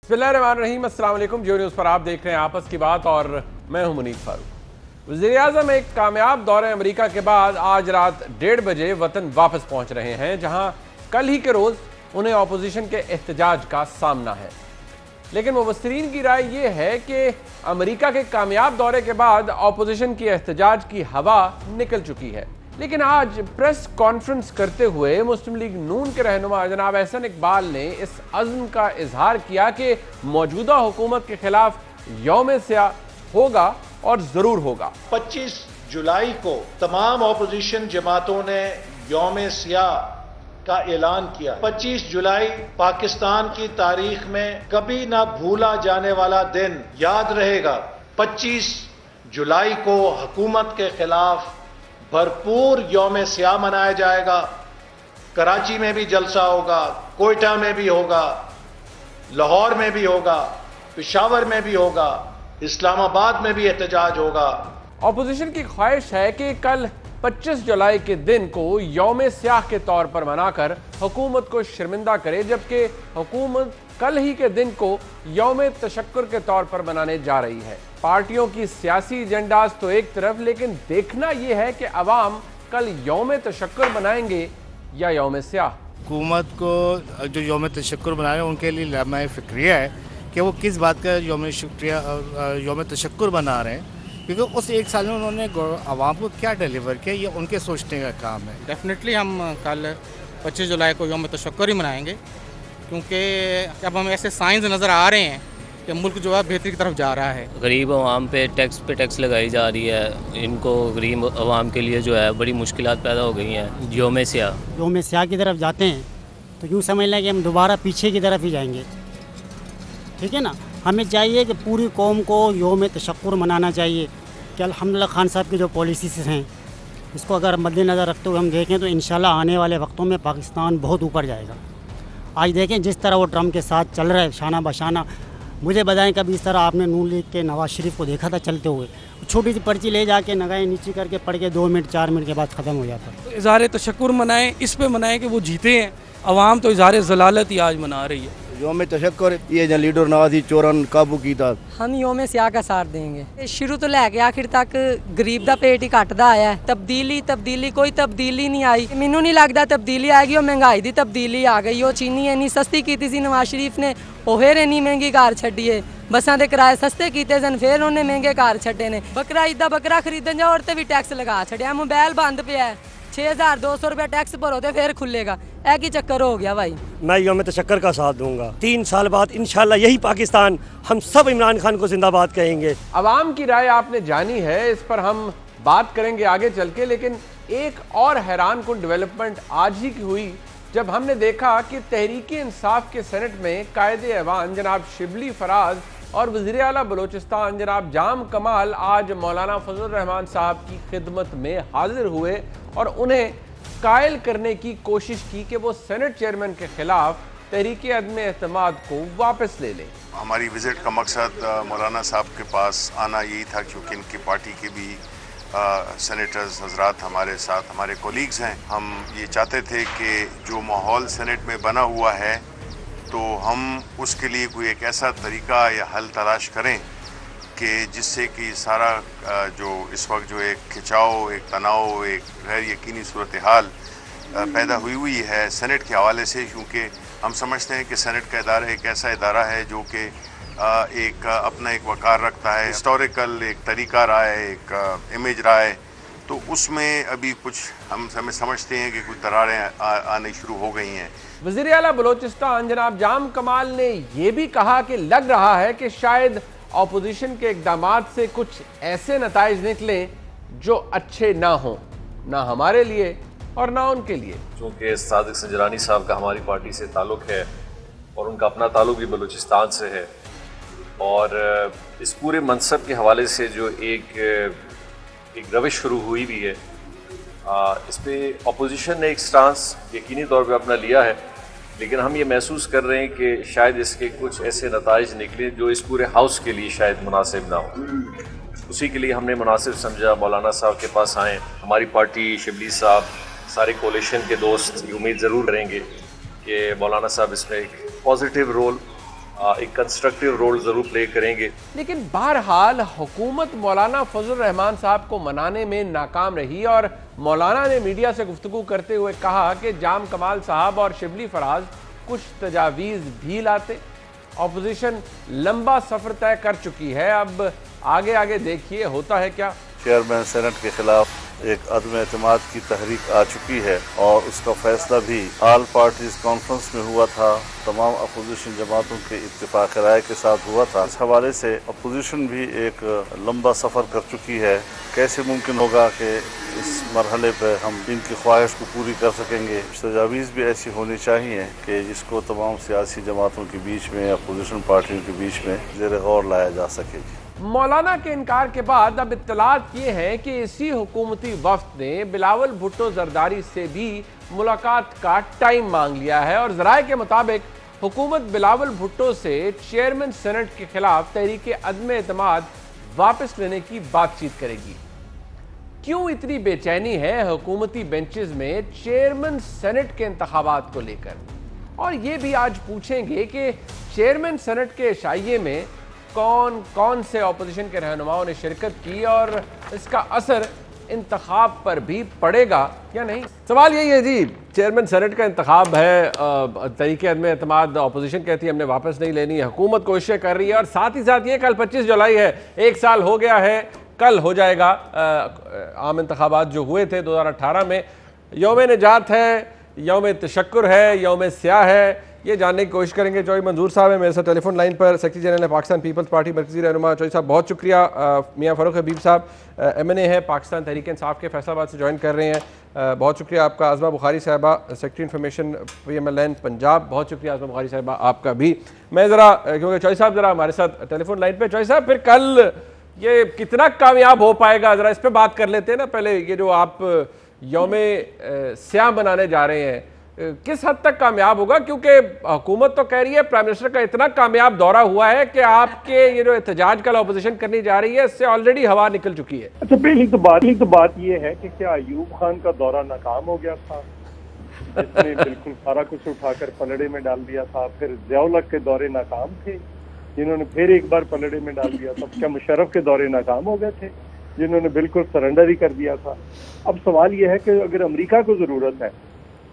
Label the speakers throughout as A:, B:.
A: बिस्मिल्लाहिर्रहमानिर्रहीम, अस्सलाम वालेकुम। जियो न्यूज़ पर आप देख रहे हैं आपस की बात और मैं हूं मुनीर फारूक। वज़ीर-ए-आज़म एक कामयाब दौरे अमेरिका के बाद आज रात 1:30 बजे वतन वापस पहुंच रहे हैं, जहां कल ही के रोज़ उन्हें अपोजिशन के एहतजाज का सामना है। लेकिन मुबस्सिरीन की राय यह है कि अमेरिका के कामयाब दौरे के बाद अपोजिशन की एहतजाज की हवा निकल चुकी है। लेकिन आज प्रेस कॉन्फ्रेंस करते हुए मुस्लिम लीग नून के रहनुमा जनाब एहसन इकबाल ने इस अज़्म का इजहार किया कि मौजूदा हुकूमत के खिलाफ यौम स्याह होगा और ज़रूर होगा।
B: 25 जुलाई को तमाम अपोजिशन जमातों ने यौम स्याह का ऐलान किया। 25 जुलाई पाकिस्तान की तारीख में कभी ना भूला जाने वाला दिन याद रहेगा। 25 जुलाई को हुकूमत के खिलाफ भरपूर यौम स्याह मनाया जाएगा। कराची में भी जलसा होगा, कोयटा में भी होगा, लाहौर में भी होगा, पेशावर में भी होगा, इस्लामाबाद में भी एहतजाज होगा।
A: अपोजिशन की ख्वाहिश है कि कल 25 जुलाई के दिन को यौम स्याह के तौर पर मनाकर हुकूमत को शर्मिंदा करे, जबकि हुकूमत कल ही के दिन को यौम तशक्कुर के तौर पर मनाने जा रही है। पार्टियों की सियासी एजेंडाज तो एक तरफ, लेकिन देखना यह है कि अवाम कल यौम तशक्कुर मनाएंगे या यौम स्याह।
C: हुकूमत को जो यौम तशक्कुर मना रहे हैं उनके लिए लम्हा फ़िक्रिया है कि वो किस बात का यौम तशक्कुर मना रहे हैं, क्योंकि उस एक साल में उन्होंने आवाम को क्या डिलीवर किया ये उनके सोचने का काम है।
D: डेफिनेटली हम कल 25 जुलाई को यौम तशक्कुर ही मनाएंगे, क्योंकि अब हमें ऐसे साइंस नज़र आ रहे हैं कि मुल्क जो है बेहतरी की तरफ जा रहा है।
E: गरीब आवाम पे टैक्स लगाई जा रही है। इनको गरीब आवाम के लिए जो है बड़ी मुश्किलात पैदा हो गई हैं। यौम स्याह
F: की तरफ जाते हैं तो यूँ समझ लें कि हम दोबारा पीछे की तरफ ही जाएंगे। ठीक है ना, हमें चाहिए कि पूरी कौम को यौम तशक्कुर मनाना चाहिए कि अल्हम्दुलिल्लाह खान साहब की जो पॉलिसीज़ हैं इसको अगर मद्देनज़र रखते हुए हम देखें तो इंशाल्लाह आने वाले वक्तों में पाकिस्तान बहुत ऊपर जाएगा। आज देखें जिस तरह वो ट्रम्प के साथ चल रहा है शाना बशाना, मुझे बताएं कभी इस तरह आपने नून लीग के नवाज शरीफ को देखा था चलते हुए? छोटी सी पर्ची ले जाके नगाहें नीचे करके पढ़ के 2 मिनट 4 मिनट के बाद ख़त्म हो जाता।
G: तो इज़हार तशक्कुर मनाएं, इस पे मनाएं कि वो जीते हैं। अवाम तो इज़हार ज़लालत ही आज मना रही है।
H: यौम तशक्कुर ये जो लीडर नवाजी चोरन काबू कीता,
I: हम यौम स्याह का साथ देंगे। शुरू तो लैके आखिर तक गरीब दा पेट ही घटदा आया है। तब्दीली कोई तब्दीली नहीं आई। मैनू नहीं लगता तब्दीली आएगी। और महंगाई दी तब्दीली आ गई। वो चीनी इन्नी सस्ती की थी नवाज शरीफ ने, वो फिर इन्नी महंगी कार छड्डी है। बसां दे किराए सस्ते किए सन, फिर उन्हें महंगे कार छड्डे ने। बकरा ईदा बकरा खरीदन जाओ और भी टैक्स लगा छड्या। मोबाइल बंद पे है, 6200 रुपया टैक्स भरो तो फिर खुलेगा। ऐ की चक्कर हो गया भाई।
J: मैं यौम तशक्कुर का साथ दूंगा। 3 साल बाद इंशाल्लाह यही पाकिस्तान हम सब इमरान खान को जिंदाबाद कहेंगे।
A: अवाम की राय आपने जानी है, इस पर हम बात करेंगे आगे चल के। लेकिन एक और हैरान कुन डेवलपमेंट आज ही की हुई जब हमने देखा कि तहरीक इंसाफ के सेनेट में कायदे ऐवान जनाब शिबली फराज और वज़ीर आला बलोचिस्तान जनाब जाम कमाल आज मौलाना फजल रहमान साहब की खिदमत में हाजिर हुए और उन्हें कायल करने की कोशिश की कि वो सेनेट चेयरमैन के खिलाफ तहरीक अदम एतमाद को वापस ले लें।
K: हमारी विज़िट का मकसद मौलाना साहब के पास आना यही था, क्योंकि इनकी पार्टी के भी सेनेटर्स हजरात हमारे साथ हमारे कोलीग्स हैं। हम ये चाहते थे कि जो माहौल सेनेट में बना हुआ है तो हम उसके लिए कोई एक ऐसा तरीका या हल तलाश करें कि जिससे कि सारा जो इस वक्त जो एक खिंचाव, एक तनाव, एक गैर यकीनी सूरत हाल पैदा हुई है सेनेट के हवाले से, क्योंकि हम समझते हैं कि सेनेट का इदारा एक ऐसा इदारा है जो कि एक अपना एक वक़ार रखता है, हिस्टोरिकल एक तरीका रहा है, एक इमेज रहा है। तो उसमें अभी कुछ हमें समझते हैं कि कुछ दरारें आने शुरू हो गई हैं।
A: वज़ीर आला बलोचिस्तान जनाब जाम कमाल ने यह भी कहा कि लग रहा है कि शायद अपोजिशन के इक़दामात से कुछ ऐसे नताइज निकलें जो अच्छे ना हों, ना हमारे लिए और ना उनके लिए।
L: चूँकि सादिक संजरानी साहब का हमारी पार्टी से ताल्लुक़ है और उनका अपना ताल्लुक़ भी बलूचिस्तान से है, और इस पूरे मनसब के हवाले से जो एक रविश शुरू हुई भी है, इस पर अपोजिशन ने एक स्टांस यकीनी तौर पे अपना लिया है, लेकिन हम ये महसूस कर रहे हैं कि शायद इसके कुछ ऐसे नताइज निकले जो इस पूरे हाउस के लिए शायद मुनासिब ना हो। उसी के लिए हमने मुनासिब समझा मौलाना साहब के पास आएँ। हमारी पार्टी, शिबली साहब, सारे कोalition के दोस्त ये उम्मीद ज़रूर करेंगे कि मौलाना साहब इसमें एक पॉजिटिव रोल एक कंस्ट्रक्टिव रोल ज़रूर प्ले करेंगे।
A: लेकिन बहरहाल हुकूमत मौलाना फजल रहमान साहब को मनाने में नाकाम रही और मौलाना ने मीडिया से गुफ्तगू करते हुए कहा कि जाम कमाल साहब और शिबली फराज कुछ तजावीज़ भी लाते। अपोजिशन लंबा सफ़र तय कर चुकी है, अब आगे आगे देखिए होता है क्या।
M: चेयरमैन सेनेट के खिलाफ एक अदम एतमाद की तहरीक आ चुकी है और उसका फैसला भी ऑल पार्टीज कॉन्फ्रेंस में हुआ था, तमाम अपोजिशन जमातों के इत्तेफाक राय के साथ हुआ था। इस हवाले से अपोजिशन भी एक लंबा सफ़र कर चुकी है। कैसे मुमकिन होगा कि इस मरहले पर हम इनकी ख्वाहिश को पूरी कर सकेंगे। तजावीज़ भी ऐसी होनी चाहिए कि जिसको तमाम सियासी जमातों के बीच में, अपोजिशन पार्टियों के बीच में ज़ेर गौर लाया जा सके।
A: मौलाना के इनकार के बाद अब इत्तलात ये हैं कि इसी हुकूमती वफ्द ने बिलावल भुट्टो जरदारी से भी मुलाकात का टाइम मांग लिया है और ज़राए के मुताबिक हुकूमत बिलावल भुट्टो से चेयरमैन सेनेट के खिलाफ तहरीक अदम एतमाद वापस लेने की बातचीत करेगी। क्यों इतनी बेचैनी है हुकूमती बेंचेस में चेयरमैन सेनेट के इंतखाबात को लेकर, और ये भी आज पूछेंगे कि चेयरमैन सेनेट के शाइये में कौन कौन से अपोजिशन के रहनुमाओं ने शिरकत की और इसका असर इंतखाब पर भी पड़ेगा या नहीं। सवाल यही है जी, चेयरमैन सेनेट का इंतखाब है, तहरीक अदम एतमाद अपोजिशन कहती है हमने वापस नहीं लेनी है, हुकूमत कोशिशें कर रही है और साथ ही साथ ये कल 25 जुलाई है, एक साल हो गया है, कल हो जाएगा आम इंतखाबात जो हुए थे 2018 में। यौम निजात है, यौम तशक्कुर है, यौम स्याह है, ये जानने की कोशिश करेंगे। चौधरी मंजूर साहब है मेरे साथ टेलीफोन लाइन पर, सेक्रेटरी जनरल है पाकिस्तान पीपल्स पार्टी मरकजी रहनुमा। चौधरी साहब बहुत शुक्रिया। मियाँ फ़ारूक हबीब साहब MNA है, पाकिस्तान तहरीक इंसाफ के फैसलाबाद से ज्वाइन कर रहे हैं, बहुत शुक्रिया आपका। आज़मा बुखारी साहिबा सेक्रेटरी इन्फॉर्मेशन PMLN पंजाब, बहुत शुक्रिया आज़मा बुखारी साहिबा आपका भी। मैं ज़रा क्योंकि चौधरी साहब ज़रा हमारे साथ टेलीफोन लाइन पर, चौधरी साहब फिर कल ये कितना कामयाब हो पाएगा, ज़रा इस पर बात कर लेते हैं ना पहले। ये जो आप यौम स्याह बनाने जा रहे हैं किस हद तक कामयाब होगा, क्योंकि हुकूमत तो कह रही है प्राइम मिनिस्टर का इतना कामयाब दौरा हुआ है कि आपके ये जो एहतजाज कल अपोजिशन करनी जा रही है इससे ऑलरेडी हवा निकल चुकी है।
N: अच्छा, पहली तो बात ये है कि क्या अयूब खान का दौरा नाकाम हो गया था, जिसने बिल्कुल सारा कुछ उठाकर पलड़े में डाल दिया था। फिर ज़िया-उल-हक के दौरे नाकाम थे, जिन्होंने फिर एक बार पलड़े में डाल दिया था। क्या मुशर्रफ के दौरे नाकाम हो गए थे, जिन्होंने बिल्कुल सरेंडर ही कर दिया था। अब सवाल यह है कि अगर अमेरिका को जरूरत है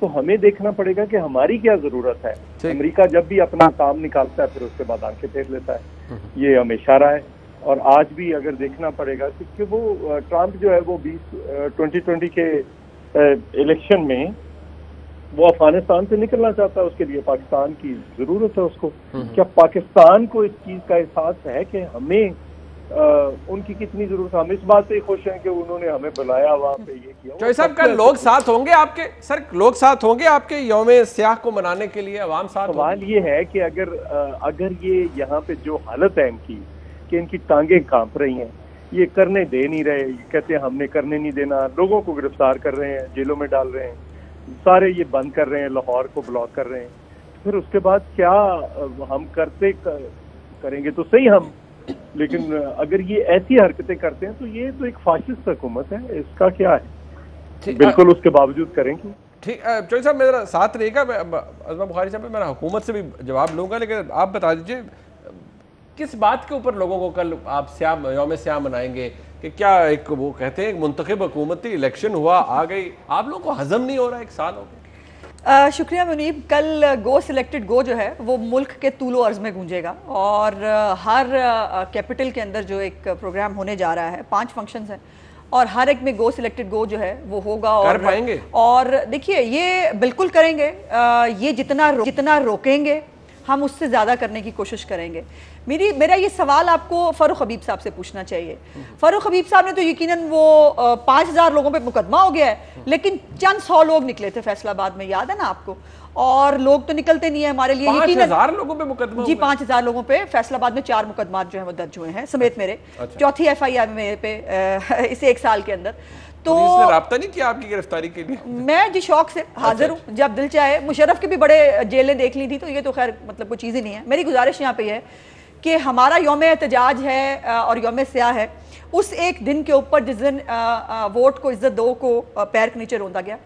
N: तो हमें देखना पड़ेगा कि हमारी क्या जरूरत है। अमेरिका जब भी अपना काम निकालता है फिर उसके बाद आंखें फेर लेता है, ये हमेशा रहा है और आज भी अगर देखना पड़ेगा क्योंकि वो ट्रंप जो है वो 2020 के इलेक्शन में वो अफगानिस्तान से निकलना चाहता है, उसके लिए पाकिस्तान की जरूरत है उसको। क्या पाकिस्तान को इस चीज का एहसास है कि हमें उनकी कितनी जरूरत है? हम इस बात से खुश हैं कि उन्होंने हमें बुलाया, वहाँ पे ये किया।
A: चौधरी साहब कल लोग साथ होंगे आपके, सर लोग साथ होंगे आपके यौम स्याह को मनाने के लिए, अवाम साथ?
N: सवाल ये है कि अगर ये यहाँ पे जो हालत है इनकी कि इनकी टांगे कांप रही हैं, ये करने दे नहीं रहे, कहते हैं हमने करने नहीं देना, लोगों को गिरफ्तार कर रहे हैं, जेलों में डाल रहे हैं, सारे ये बंद कर रहे हैं, लाहौर को ब्लॉक कर रहे हैं, फिर उसके बाद क्या हम करेंगे तो सही हम, लेकिन अगर ये ऐसी हरकतें करते हैं तो ये तो एक फाशिस्ट हुकूमत है, इसका क्या है? बिल्कुल उसके बावजूद करेंगे।
A: ठीक, चौधरी साहब मेरा साथ रहेगा, आज़मा बुखारी साहब मैं हुकूमत से भी जवाब लूंगा, लेकिन आप बता दीजिए किस बात के ऊपर लोगों को कल आप यौम स्याह मनाएंगे? कि क्या एक वो कहते हैं मुंतखब हुकूमती इलेक्शन हुआ, आ गई, आप लोगों को हजम नहीं हो रहा, एक साल हो गया?
O: शुक्रिया मुनीब। कल गो सिलेक्टेड गो जो है वो मुल्क के तूलो अर्ज में गूंजेगा और हर कैपिटल के अंदर जो एक प्रोग्राम होने जा रहा है, 5 फंक्शंस हैं और हर एक में गो सिलेक्टेड गो जो है वो होगा। और
A: कर पाएंगे? और
O: देखिए ये बिल्कुल करेंगे, ये जितना रोकेंगे हम उससे ज़्यादा करने की कोशिश करेंगे। मेरा ये सवाल आपको फ़ारूक हबीब साहब से पूछना चाहिए। फ़ारूक हबीब साहब ने तो यकीनन वो 5000 लोगों पे मुकदमा हो गया है, लेकिन चंद 100 लोग निकले थे फैसलाबाद में, याद है ना आपको? और लोग तो निकलते नहीं है हमारे लिए।
A: 5000 लोगों पे मुकदमा?
O: जी 5000 लोगों पे फैसलाबाद में 4 मुकदमा जो है वो दर्ज हुए हैं समेत मेरे। चौथी FIR मेरे पे इसे 1 साल के अंदर।
A: तो इसने राब्ता नहीं किया आपकी गिरफ्तारी के लिए?
O: मैं जी शौक से हाजिर हूँ, जब दिल चाहे। मुशर्रफ की भी बड़े जेलें देख ली थी, तो ये तो खैर मतलब कोई चीज़ ही नहीं है। मेरी गुजारिश यहाँ पे है कि हमारा यौम एहतजाज है और यौम स्याह है, उस एक दिन के ऊपर जिस दिन वोट को इज्जत दो को पैर के नीचे रौंदा गया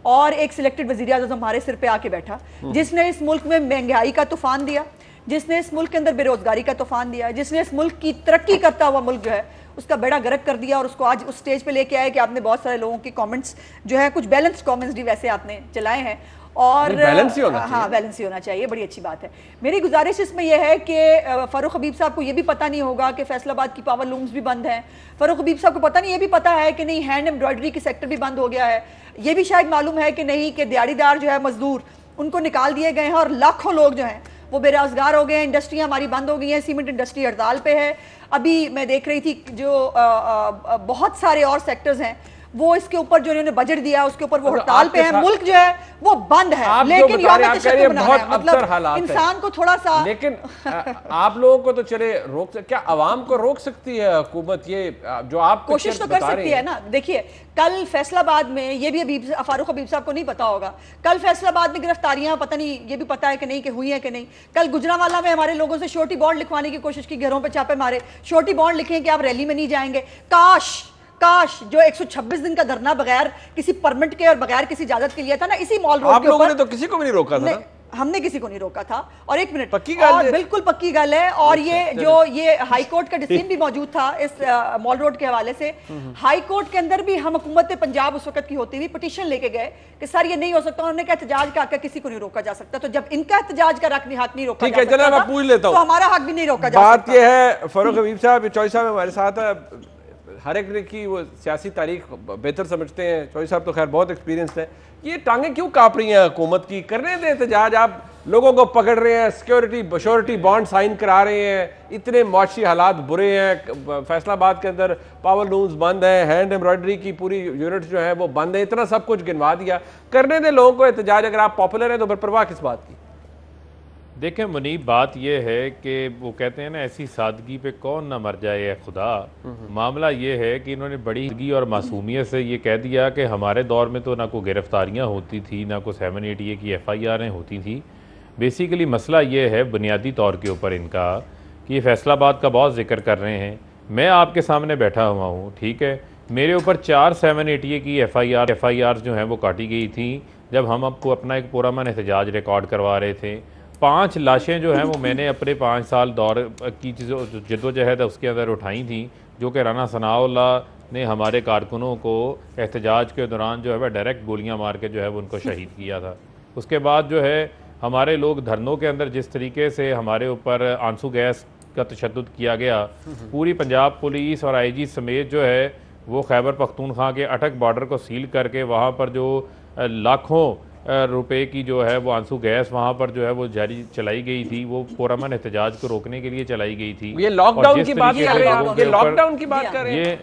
O: और एक सिलेक्टेड वज़ीर आज़म हमारे सिर पे आके बैठा, जिसने इस मुल्क में महंगाई का तूफान दिया, जिसने इस मुल्क के अंदर बेरोजगारी का तूफान दिया, जिसने इस मुल्क की तरक्की करता हुआ मुल्क जो है उसका बेड़ा गर्क कर दिया और उसको आज उस स्टेज पे लेके आए कि आपने बहुत सारे लोगों की कमेंट्स जो है, कुछ बैलेंस कमेंट्स भी वैसे आपने चलाए हैं और
A: बैलेंस ही होना चाहिए।
O: हाँ, बैलेंस ही होना चाहिए, बड़ी अच्छी बात है। मेरी गुजारिश इसमें यह है कि फारूक हबीब साहब को यह भी पता नहीं होगा कि फैसलाबाद की पावर लूम्स भी बंद हैं। फारूक हबीब साहब को पता नहीं, ये भी पता है कि नहीं हैंड एम्ब्रॉयडरी की सेक्टर भी बंद हो गया है। ये भी शायद मालूम है कि नहीं कि दिहाड़ीदार जो है मजदूर उनको निकाल दिए गए हैं और लाखों लोग जो हैं वो बेरोजगार हो गए हैं। इंडस्ट्रियां हमारी बंद हो गई हैं, सीमेंट इंडस्ट्री हड़ताल पे है। अभी मैं देख रही थी जो बहुत सारे और सेक्टर्स हैं वो इसके ऊपर जो इन्होंने बजट दिया उसके ऊपर वो हड़ताल पे है। मुल्क जो है वो बंद है, लेकिन मतलब इंसान को थोड़ा सा,
A: लेकिन आप लोगों को तो चले रोक, क्या आवाम को रोक सकती है हुकूमत? ये जो आप
O: कोशिश तो कर सकती है ना। देखिए कल फैसलाबाद में, ये भी फारूक हबीब साहब को नहीं पता होगा, कल फैसलाबाद में गिरफ्तारियां पता नहीं, ये भी पता है कि नहीं कि हुई है कि नहीं। कल गुजरांवाला में हमारे लोगों से श्योरिटी बॉन्ड लिखवाने की कोशिश की, घरों पे छापे मारे, श्योरिटी बॉन्ड लिखे कि आप रैली में नहीं जाएंगे। काश जो 126 दिन का धरना बगैर किसी परमिट के और बगैर किसी इजाजत के लिए था ना, इसी मॉल रोड
A: आप लोगों ने तो किसी को भी नहीं रोका था ना?
O: हमने किसी को नहीं रोका था। और एक मिनट,
A: पक्की गल,
O: बिल्कुल पक्की गल है। और ये हाई कोर्ट का डिसीजन भी मौजूद था इस मॉल रोड के हवाले से। हाई कोर्ट के अंदर भी हम हुकूमत पंजाब उस वक्त की होती हुई पिटीशन लेके गए कि सर ये नहीं हो सकता। उन्होंने कहा एहतजाज का हक किसी को नहीं रोका जा सकता। तो जब इनका एहतजाज का हक नहीं रोका जा सकता,
A: मैं पूछ लेता हूं,
O: तो हमारा हक भी नहीं रोका जा सकता।
A: बात यह है फारूक हबीब साहब, चौधरी साहब हमारे साथ है, हर एक की वो सियासी तारीख बेहतर समझते हैं। चौधरी साहब तो खैर बहुत एक्सपीरियंस है। ये टांगे क्यों कांप रही हैं हुकूमत की? करने दें एहतजाज, आप लोगों को पकड़ रहे हैं, श्योरिटी बॉन्ड साइन करा रहे हैं, इतने मुआशी हालात बुरे हैं। फैसलाबाद के अंदर पावर लूम्स बंद है, हैंड एम्ब्रॉयडरी की पूरी यूनिट जो है वो बंद है, इतना सब कुछ गिनवा दिया। करने दें लोगों को एहतजाज, अगर आप पॉपुलर हैं तो फिर परवाह किस बात की?
P: देखें मुनीब, बात यह है कि वो कहते हैं ना, ऐसी सादगी पे कौन ना मर जाए है खुदा। मामला ये है कि इन्होंने बड़ी सादगी और मासूमियत से ये कह दिया कि हमारे दौर में तो ना कोई गिरफ्तारियां होती थी, ना कोई 788 की FIR होती थी। बेसिकली मसला ये है बुनियादी तौर के ऊपर इनका कि ये फैसलाबाद का बहुत जिक्र कर रहे हैं। मैं आपके सामने बैठा हुआ हूँ, ठीक है, मेरे ऊपर 4 788 की FIR जो हैं वो काटी गई थी जब हम आपको अपना एक पूरा मन एहतजाज रिकॉर्ड करवा रहे थे। 5 लाशें जो हैं वो मैंने अपने 5 साल दौर की जो जद्दोजहद है उसके अंदर उठाई थी, जो कि राना सनाउल्लाह ने हमारे कारकुनों को एहतजाज के दौरान जो है वह डायरेक्ट गोलियां मार के जो है वो उनको शहीद किया था। उसके बाद जो है हमारे लोग धरनों के अंदर जिस तरीके से हमारे ऊपर आंसू गैस का तशद्दुद किया गया, पूरी पंजाब पुलिस और IG समेत जो है वो खैबर पख्तूनख्वा के अटक बॉर्डर को सील करके वहाँ पर जो लाखों रुपए की जो है वो आंसू गैस वहाँ पर जो है वो जारी चलाई गई थी, वो पुरअमन एहतजाज को रोकने के लिए चलाई गई थी।
A: ये लॉकडाउन की बात कर रहे हैं, ये लॉकडाउन की बात कर रहे हैं।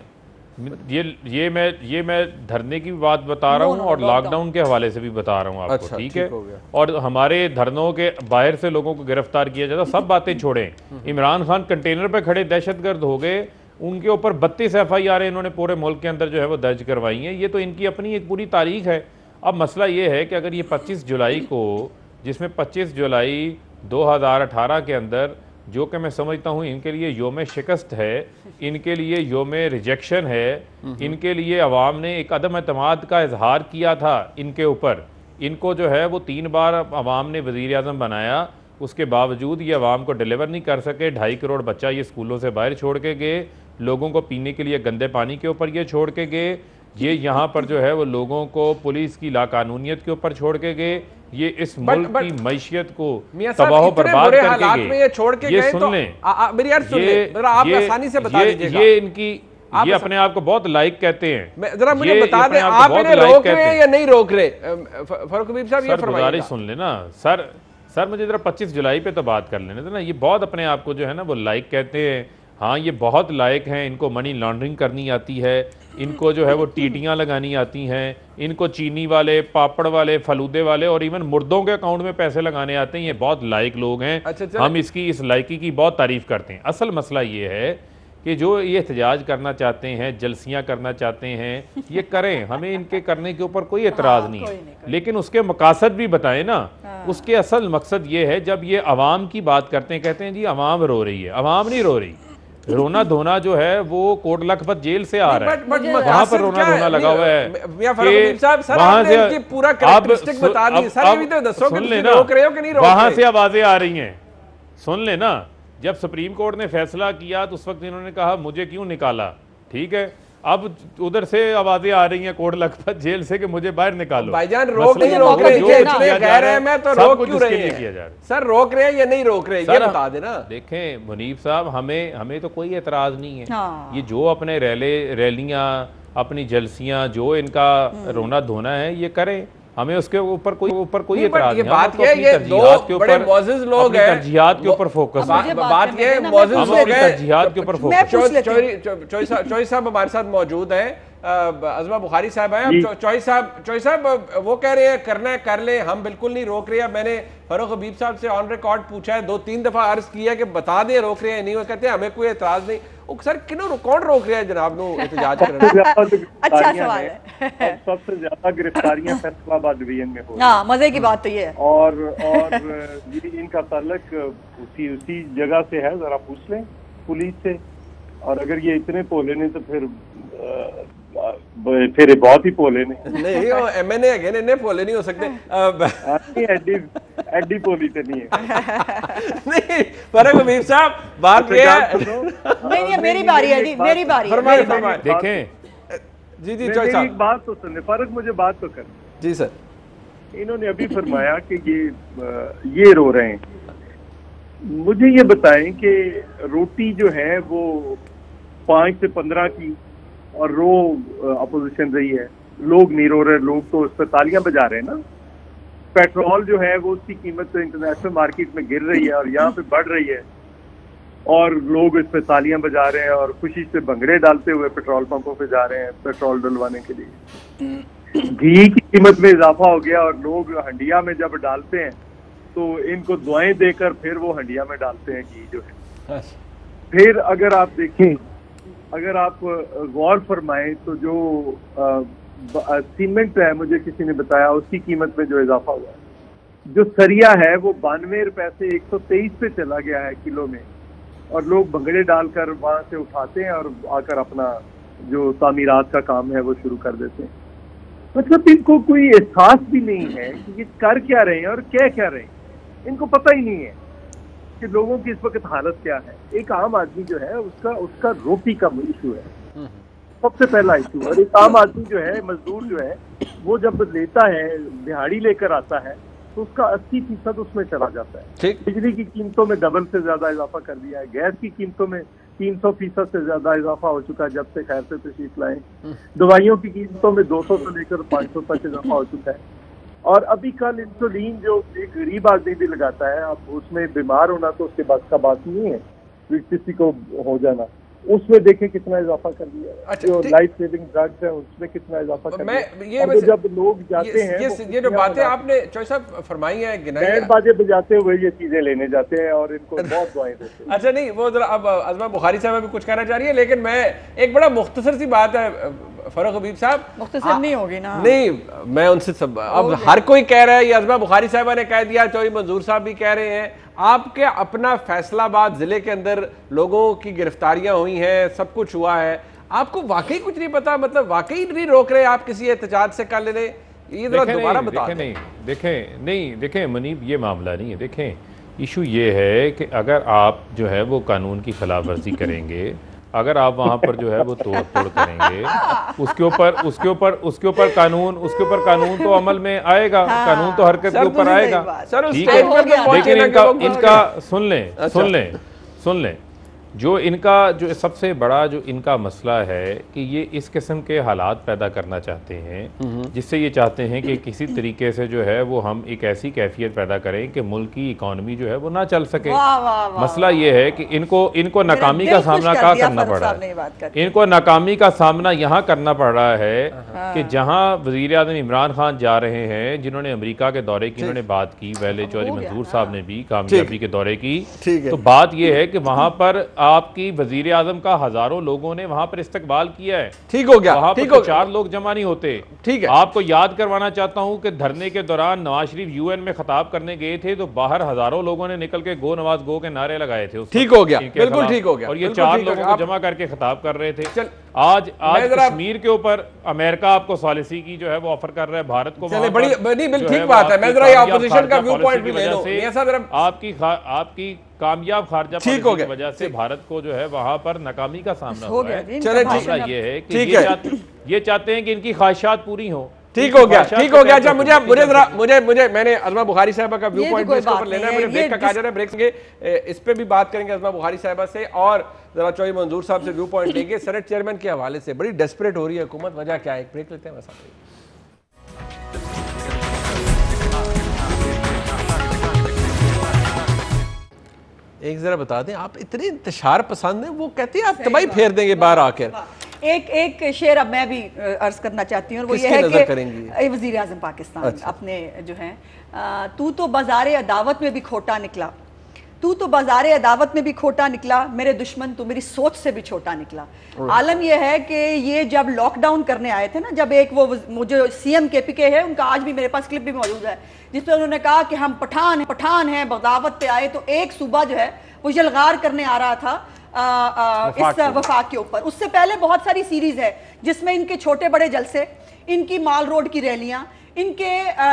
P: ये मैं धरने की बात बता रहा हूँ और लॉकडाउन के हवाले से भी बता रहा हूँ आपको, ठीक है। और हमारे धरनों के बाहर से लोगों को गिरफ्तार किया जाता, सब बातें छोड़ें। इमरान खान कंटेनर पे खड़े दहशतगर्द हो गए, उनके ऊपर 32 FIR इन्होंने पूरे मुल्क के अंदर जो है वो दर्ज करवाई हैं। ये तो इनकी अपनी एक पूरी तारीख है। अब मसला ये है कि अगर ये 25 जुलाई को, जिसमें 25 जुलाई 2018 के अंदर, जो कि मैं समझता हूँ इनके लिए योम शिकस्त है, इनके लिए योम रिजेक्शन है, इनके लिए अवाम ने एक अदम एतमाद का इजहार किया था इनके ऊपर। इनको जो है वो 3 बार अवाम ने वज़ीर आज़म बनाया, उसके बावजूद ये अवाम को डिलीवर नहीं कर सके। 2.5 करोड़ बच्चा ये स्कूलों से बाहर छोड़ के गए, लोगों को पीने के लिए गंदे पानी के ऊपर ये छोड़ के गए, ये यहाँ पर जो है वो लोगों को पुलिस की लाकानूनियत के ऊपर छोड़ के गए, ये इस मुल्क की मैशियत को तबाह बर्बाद करके गए। ये सुन लें, ये इनकी, ये अपने आप को बहुत लाइक कहते हैं।
A: जरा मुझे बता दें, आप इन्हें रोक रहे हैं या नहीं रोक रहे? फारूक हबीब साहब ये फरमाइए।
P: सुन लेना सर मुझे जरा 25 जुलाई पे तो बात कर लेने देना। ये बहुत अपने आप को जो है ना वो लाइक कहते हैं। हाँ, ये बहुत लायक हैं, इनको मनी लॉन्ड्रिंग करनी आती है, इनको जो है वो टीटियाँ लगानी आती हैं, इनको चीनी वाले, पापड़ वाले, फलूदे वाले और इवन मुर्दों के अकाउंट में पैसे लगाने आते हैं। ये बहुत लायक लोग हैं। हम इसकी इस लायकी की बहुत तारीफ करते हैं। असल मसला ये है कि जो ये एहतजाज करना चाहते हैं, जलसियाँ करना चाहते हैं, ये करें, हमें इनके करने के ऊपर कोई एतराज़ नहीं है, लेकिन उसके मकासद भी बताएं ना। उसके असल मकसद ये है, जब ये अवाम की बात करते हैं, कहते हैं जी अवाम रो रही है, अवाम नहीं रो रही। रोना धोना जो है वो कोट लखपत जेल से आ रहा है, वहाँ पर रोना धोना लगा हुआ है। वहाँ से आवाजें आ रही हैं, सुन ले ना, जब सुप्रीम कोर्ट ने फैसला किया तो उस वक्त इन्होंने कहा मुझे क्यों निकाला, ठीक है। अब उधर से आवाजें आ रही हैं कोट लखपत जेल से कि मुझे बाहर निकालो।
A: भाईजान रोक नहीं रोक रहे, कह रहे हैं मैं तो रोक क्यों रहे हैं सर, रोक रहे हैं या नहीं रोक रहे ये बता देना।
P: देखें मुनीब साहब, हमें तो कोई एतराज नहीं है, ये जो अपने रैलियां अपनी जलसियां जो इनका रोना धोना है ये करें, हमें उसके ऊपर कोई एतराज नहीं।
A: बात ये है, ये दो बड़े मौजूद लोग हैं,
P: तरजीहात के ऊपर फोकस,
A: बात ये मौजूद लोग हैं,
P: तरजीहात के ऊपर फोकस।
A: चौधरी साहब हमारे साथ मौजूद हैं, अज़मा बुखारी साहब हैं। अब चौधरी साहब वो कह रहे हैं करना है कर ले, हम बिल्कुल नहीं रोक रहे हैं। मैंने फारूक हबीब साहब से ऑन रिकॉर्ड पूछा है, 2-3 दफा अर्ज किया कि बता दें रोक रहे हैं नहीं, वो कहते हैं हमें कोई एतराज नहीं। सर कौन रोक रहा है जनाब नो एहतजाज करने?
O: अच्छा सवाल है।
N: सबसे ज्यादा गिरफ्तारियां फैसलाबाद डिवीजन में हो रही
O: हैं। मजे की बात तो ये है।
N: और इनका ताल्लुक उसी जगह से है, जरा पूछ लें पुलिस से। और अगर ये इतने पोले नहीं तो फिर बहुत ही पोले नहीं
A: वो एमएनए है, इतने पोले नहीं हो सकते।
N: एडी पोली तो नहीं है।
A: नहीं फारूक हबीब साहब, बात ये है।
O: नहीं मेरी बारी है जी, मेरी बारी है।
P: देखें
A: जी
N: मेरी एक बात तो सुने फारूक, मुझे बात तो कर।
A: जी सर,
N: इन्होंने अभी फरमाया कि ये रो रहे हैं। मुझे ये बताएं कि रोटी जो है वो 5 से 15 की और रो अपोजिशन रही है, लोग नहीं रो रहे, लोग तो उस पर तालियां बजा रहे हैं ना। पेट्रोल जो है वो उसकी कीमत तो इंटरनेशनल मार्केट में गिर रही है और यहाँ पे बढ़ रही है, और लोग इस पे तालियां बजा रहे हैं और खुशी से भंगड़े डालते हुए पेट्रोल पंपों पे जा रहे हैं पेट्रोल डलवाने के लिए। घी की कीमत में इजाफा हो गया और लोग हंडिया में जब डालते हैं तो इनको दुआएं देकर फिर वो हंडिया में डालते हैं घी जो है। फिर अगर आप देखें, अगर आप गौर फरमाएं तो जो सीमेंट है, मुझे किसी ने बताया उसकी कीमत में जो इजाफा हुआ है, जो सरिया है वो 92 रुपए से 123 पे चला गया है किलो में, और लोग भंगड़े डालकर वहां से उठाते हैं और आकर अपना जो तामीरात का काम है वो शुरू कर देते हैं। मतलब इनको कोई एहसास भी नहीं है कि ये कर क्या रहे हैं और क्या रहे हैं, इनको पता ही नहीं है कि लोगों की इस वक्त हालत क्या है। एक आम आदमी जो है उसका रोटी का इशू है सबसे पहला इशू। और एक आम आदमी जो है, मजदूर जो है, वो जब लेता है, दिहाड़ी लेकर आता है तो उसका 80% उसमें चला जाता है। बिजली की कीमतों में डबल से ज्यादा इजाफा कर दिया है, गैस की कीमतों में 300% से ज्यादा इजाफा हो चुका है जब से खैर से तशरीफ लाए। दवाइयों की कीमतों में 200 से लेकर 500 तक इजाफा हो चुका है। और अभी कल इंसुलिन जो एक गरीब आदमी भी लगाता है, अब उसमें बीमार होना तो उसके बस का बात नहीं है, किसी को हो जाना, उसमें देखें कितना इजाफा कर दिया। अच्छा, जो लाइफ सेविंग ड्रग्स है उसमें कितना इजाफा कर दिया। तो जब लोग जाते हैं
A: ये जो बातें आपने चौधरी साहब फरमाई है,
N: बैंड बाजे बजाते हुए ये चीजें लेने जाते हैं और इनको बहुत दुआएं देते हैं।
A: अच्छा नहीं, वो जरा अब अज़मा बुखारी साहब भी कुछ कहना चाह रही है, लेकिन मैं एक बड़ा मुख्तसर सी बात है फारूक हबीब साहब,
O: मुख्तसर नहीं होगी ना।
A: नहीं मैं उनसे सब, अब हर कोई कह रहा है, ये अज़मा बुखारी साहबा ने कह दिया, चौधरी मंजूर साहब भी कह रहे हैं, आपके अपना फैसलाबाद जिले के अंदर लोगों की गिरफ्तारियां हुई हैं, सब कुछ हुआ है, आपको वाकई कुछ नहीं पता? मतलब वाकई नहीं रोक रहे आप किसी एहतजाज से कर लेने? ये दोबारा बता दें।
P: देखें मुनीब, ये मामला नहीं है। देखें इशू ये है कि अगर आप जो है वो कानून की खिलाफ वर्जी करेंगे, अगर आप वहां पर जो है वो तोड़ फोड़ करेंगे, उसके ऊपर कानून तो अमल में आएगा। कानून तो हरकत के ऊपर आएगा, ठीक है। लेकिन इनका सुन लें जो सबसे बड़ा जो इनका मसला है कि ये इस किस्म के हालात पैदा करना चाहते हैं जिससे ये चाहते हैं कि किसी तरीके से जो है वो हम एक ऐसी कैफियत पैदा करें कि मुल्क की इकॉनमी जो है वो ना चल सके। मसला ये है कि इनको नाकामी का सामना क्या करना पड़ रहा है, इनको नाकामी का सामना यहाँ करना पड़ रहा है कि जहाँ वज़ीर आज़म इमरान खान जा रहे हैं, जिन्होंने अमेरिका के दौरे की इन्होंने बात की, पहले चौधरी मंजूर साहब ने भी कामयाबी के दौरे की, तो बात यह है कि वहाँ पर आपकी वजीर आजम का हजारों लोगों ने वहां पर इस्तकबाल किया है।
A: ठीक हो गया,
P: वहां पर 4 लोग जमा नहीं होते।
A: ठीक है,
P: आपको याद करवाना चाहता हूं कि धरने के दौरान नवाज शरीफ यूएन में खिताब करने गए थे तो बाहर हजारों लोगों ने निकल के गो नवाज गो के नारे लगाए थे।
A: ठीक हो गया, बिल्कुल ठीक हो गया।
P: और ये 4 लोगों को जमा करके खिताब कर रहे थे। आज कश्मीर के ऊपर अमेरिका आपको सॉलिसी की जो है वो ऑफर कर रहा है भारत को।
A: ठीक बात है, मैं जरा ऑपोजिशन का व्यू पॉइंट भी ले लूं।
P: आपकी कामयाब खारजा
A: ठीक हो
P: पॉलिसी
A: गया,
P: की वजह से भारत को जो है वहां पर नाकामी का सामना
O: हो
P: हुआ
O: गया,
P: है।
A: चले,
P: मामला ये है कि
A: ठीक है।
P: ये चाहते हैं कि इनकी ख्वाहिशात पूरी हो।
A: ठीक हो गया, ठीक हो गया। अच्छा मुझे मैंने अज़मा बुखारी साहबा का व्यू पॉइंट भी इसके ऊपर लेना है, मुझे ब्रेक का कहा जा रहा है, ब्रेक से इस पे भी बात करेंगे अज़मा बुखारी साहबा से, और जरा चौधरी मंजूर साहब से व्यू पॉइंट लेंगे सेनेट चेयरमैन के हवाले से। बड़ी डेस्परेट हो रही है हुकूमत, वजह क्या है? एक ब्रेक लेते हैं वैसा। एक जरा बता दें, आप इतने इंतशार पसंद हैं, वो कहते हैं आप तबाही फेर देंगे बाहर आकर।
O: एक शेर अब मैं भी अर्ज करना चाहती हूँ, वो ये है कि वजीर आजम पाकिस्तान अपने जो है, तू तो बाज़ारे अदावत में भी खोटा निकला, तू तो बाज़ारे अदावत में भी खोटा निकला, मेरे दुश्मन तू मेरी सोच से भी छोटा निकला। आलम यह है कि ये जब लॉकडाउन करने आए थे ना, जब एक वो जो सीएम केपीके है, उनका आज भी मेरे पास क्लिप भी मौजूद है, जिसमें उन्होंने कहा कि हम पठान हैं, बगावत पे आए, तो एक सूबा जो है वो यलगार करने आ रहा था इस वफाक के ऊपर। उससे पहले बहुत सारी सीरीज है जिसमें इनके छोटे बड़े जलसे, इनकी माल रोड की रैलियां, इनके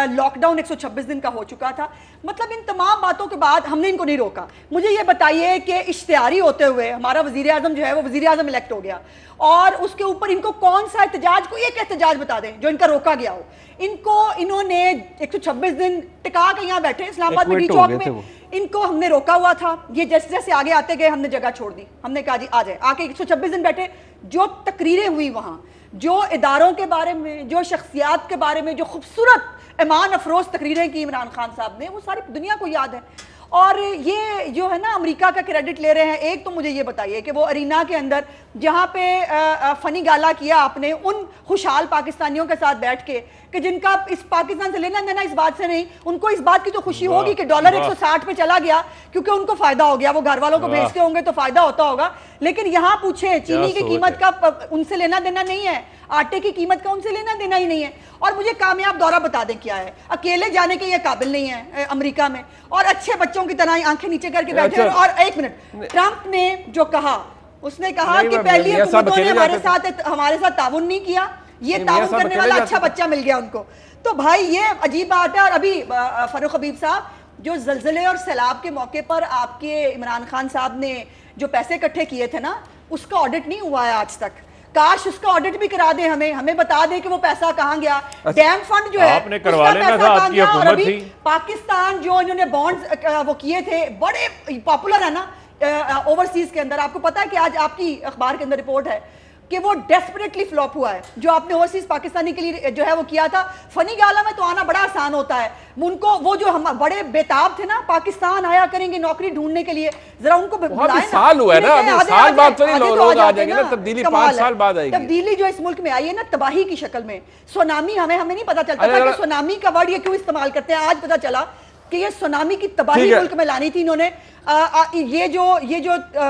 O: लॉकडाउन 126 दिन का हो चुका था। मतलब इन तमाम बातों के बाद हमने इनको नहीं रोका। मुझे ये बताइए कि इश्तिहारी होते हुए हमारा वजीर आजम जो है वो वजीर आजम इलेक्ट हो गया, और उसके ऊपर इनको कौन सा एहतजाज, कोई एक एहतजाज बता दें जो इनका रोका गया हो। इन्होंने 126 दिन टिका के यहाँ बैठे इस्लामाबाद में, डी चौक में, इनको हमने रोका हुआ था। ये जैसे जैसे आगे आते गए हमने जगह छोड़ दी, हमने कहा जी आ जाए, आके 126 दिन बैठे। जो तकरीरें हुई वहां, जो इदारों के बारे में, जो शख्सियात के बारे में, जो खूबसूरत ईमान अफरोज तकरीरें की इमरान खान साहब ने, वो सारी दुनिया को याद है। और ये जो है ना अमेरिका का क्रेडिट ले रहे हैं। एक तो मुझे ये बताइए कि वो अरीना के अंदर जहाँ पे फनी गाला किया आपने उन खुशहाल पाकिस्तानियों के साथ बैठ के, कि जिनका इस पाकिस्तान से लेना देना इस बात से नहीं, उनको इस बात की तो खुशी होगी कि डॉलर 160 पे चला गया क्योंकि उनको फायदा हो गया, वो घर वालों को भेजते होंगे तो फायदा होता होगा। लेकिन यहाँ पूछे चीनी की कीमत का उनसे लेना देना नहीं है, आटे की कीमत का उनसे लेना देना ही नहीं है। और मुझे कामयाब दौरा बता दें क्या है, अकेले जाने के ये काबिल नहीं है अमेरिका में, और अच्छे बच्चों की तरह आंखें नीचे करके बैठे। और एक मिनट, ट्रंप ने जो कहा, उसने कहा कि पहली हुकूमतों ने हमारे साथ ताउन नहीं किया, ये ताउन करने वाला अच्छा बच्चा मिल गया उनको। तो भाई ये अजीब बात है। और अभी फारूक हबीब साहब, जो जलजले और सैलाब के मौके पर आपके इमरान खान साहब ने जो पैसे इकट्ठे किए थे ना, उसका ऑडिट नहीं हुआ है आज तक। काश उसका ऑडिट भी करा दे, हमें बता दे कि वो पैसा कहां गया। डैम फंड जो है
P: आपने करवा लेना था, आपकी हुकूमत थी।
O: पाकिस्तान जो इन्होंने बॉन्ड्स वो किए थे, बड़े पॉपुलर है ना ओवरसीज के अंदर। आपको पता है कि आज आपकी अखबार के अंदर रिपोर्ट है कि वो डेस्परेटली फ्लॉप हुआ है, जो आपने ओवरसीज पाकिस्तानी के लिए जो है वो किया था। फनी गाला में तो आना बड़ा आसान होता है, उनको वो जो हम बड़े बेताब थे ना, पाकिस्तान आया करेंगे नौकरी ढूंढने के लिए, जरा उनको बुलाएं ना।
A: साल हुआ है ना, अभी साल बाद तो लोग आ जाएंगे ना, तब्दीली 5 साल बाद आएगी।
O: तब्दीली जो इस मुल्क में आई है ना तबाही की शक्ल में। सुनामी हमें नहीं पता चलता था कि सुनामी का वर्ड ये क्यों इस्तेमाल करते हैं, आज पता चला कि ये सुनामी की तबाही मुल्क में लानी थी इन्होंने। ये जो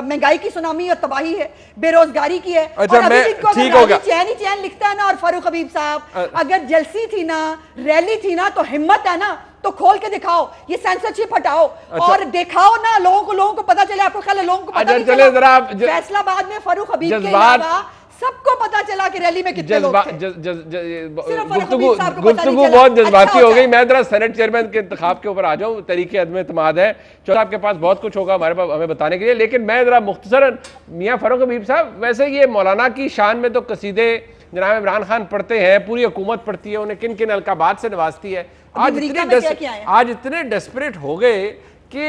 O: महंगाई की सुनामी और तबाही है, बेरोजगारी की है।
A: अच्छा,
O: और अभी इनको चैन ही चैन लिखता है ना। और फारूक हबीब साहब, अगर जलसी थी ना, रैली थी ना, तो हिम्मत है ना तो खोल के दिखाओ, ये सेंसरशिप हटाओ। अच्छा, और दिखाओ ना लोगों को पता चले। आपको ख्याल है लोगों को पता नहीं चला? फैसलाबाद में फारूक हबीब के अलावा सबको पता चला कि रैली में कितने लोग थे।
A: गुफ्तगू बहुत जज्बाती हो गई। मैं जरा सेनेट चेयरमैन के इंतखाब के ऊपर आ जाऊं। तरीके अदम एतमाद है, चौधरी आपके पास बहुत कुछ होगा हमारे पास हमें बताने के लिए, लेकिन मैं जरा मुख्तसरन मियां फारूक हबीब साहब, वैसे ये मौलाना की शान में तो कसीदे जनाब इमरान खान पढ़ते हैं, पूरी हुकूमत पढ़ती है, उन्हें किन किन अलकाबात से नवाजती है। आज इतने डेस्परेट हो गए कि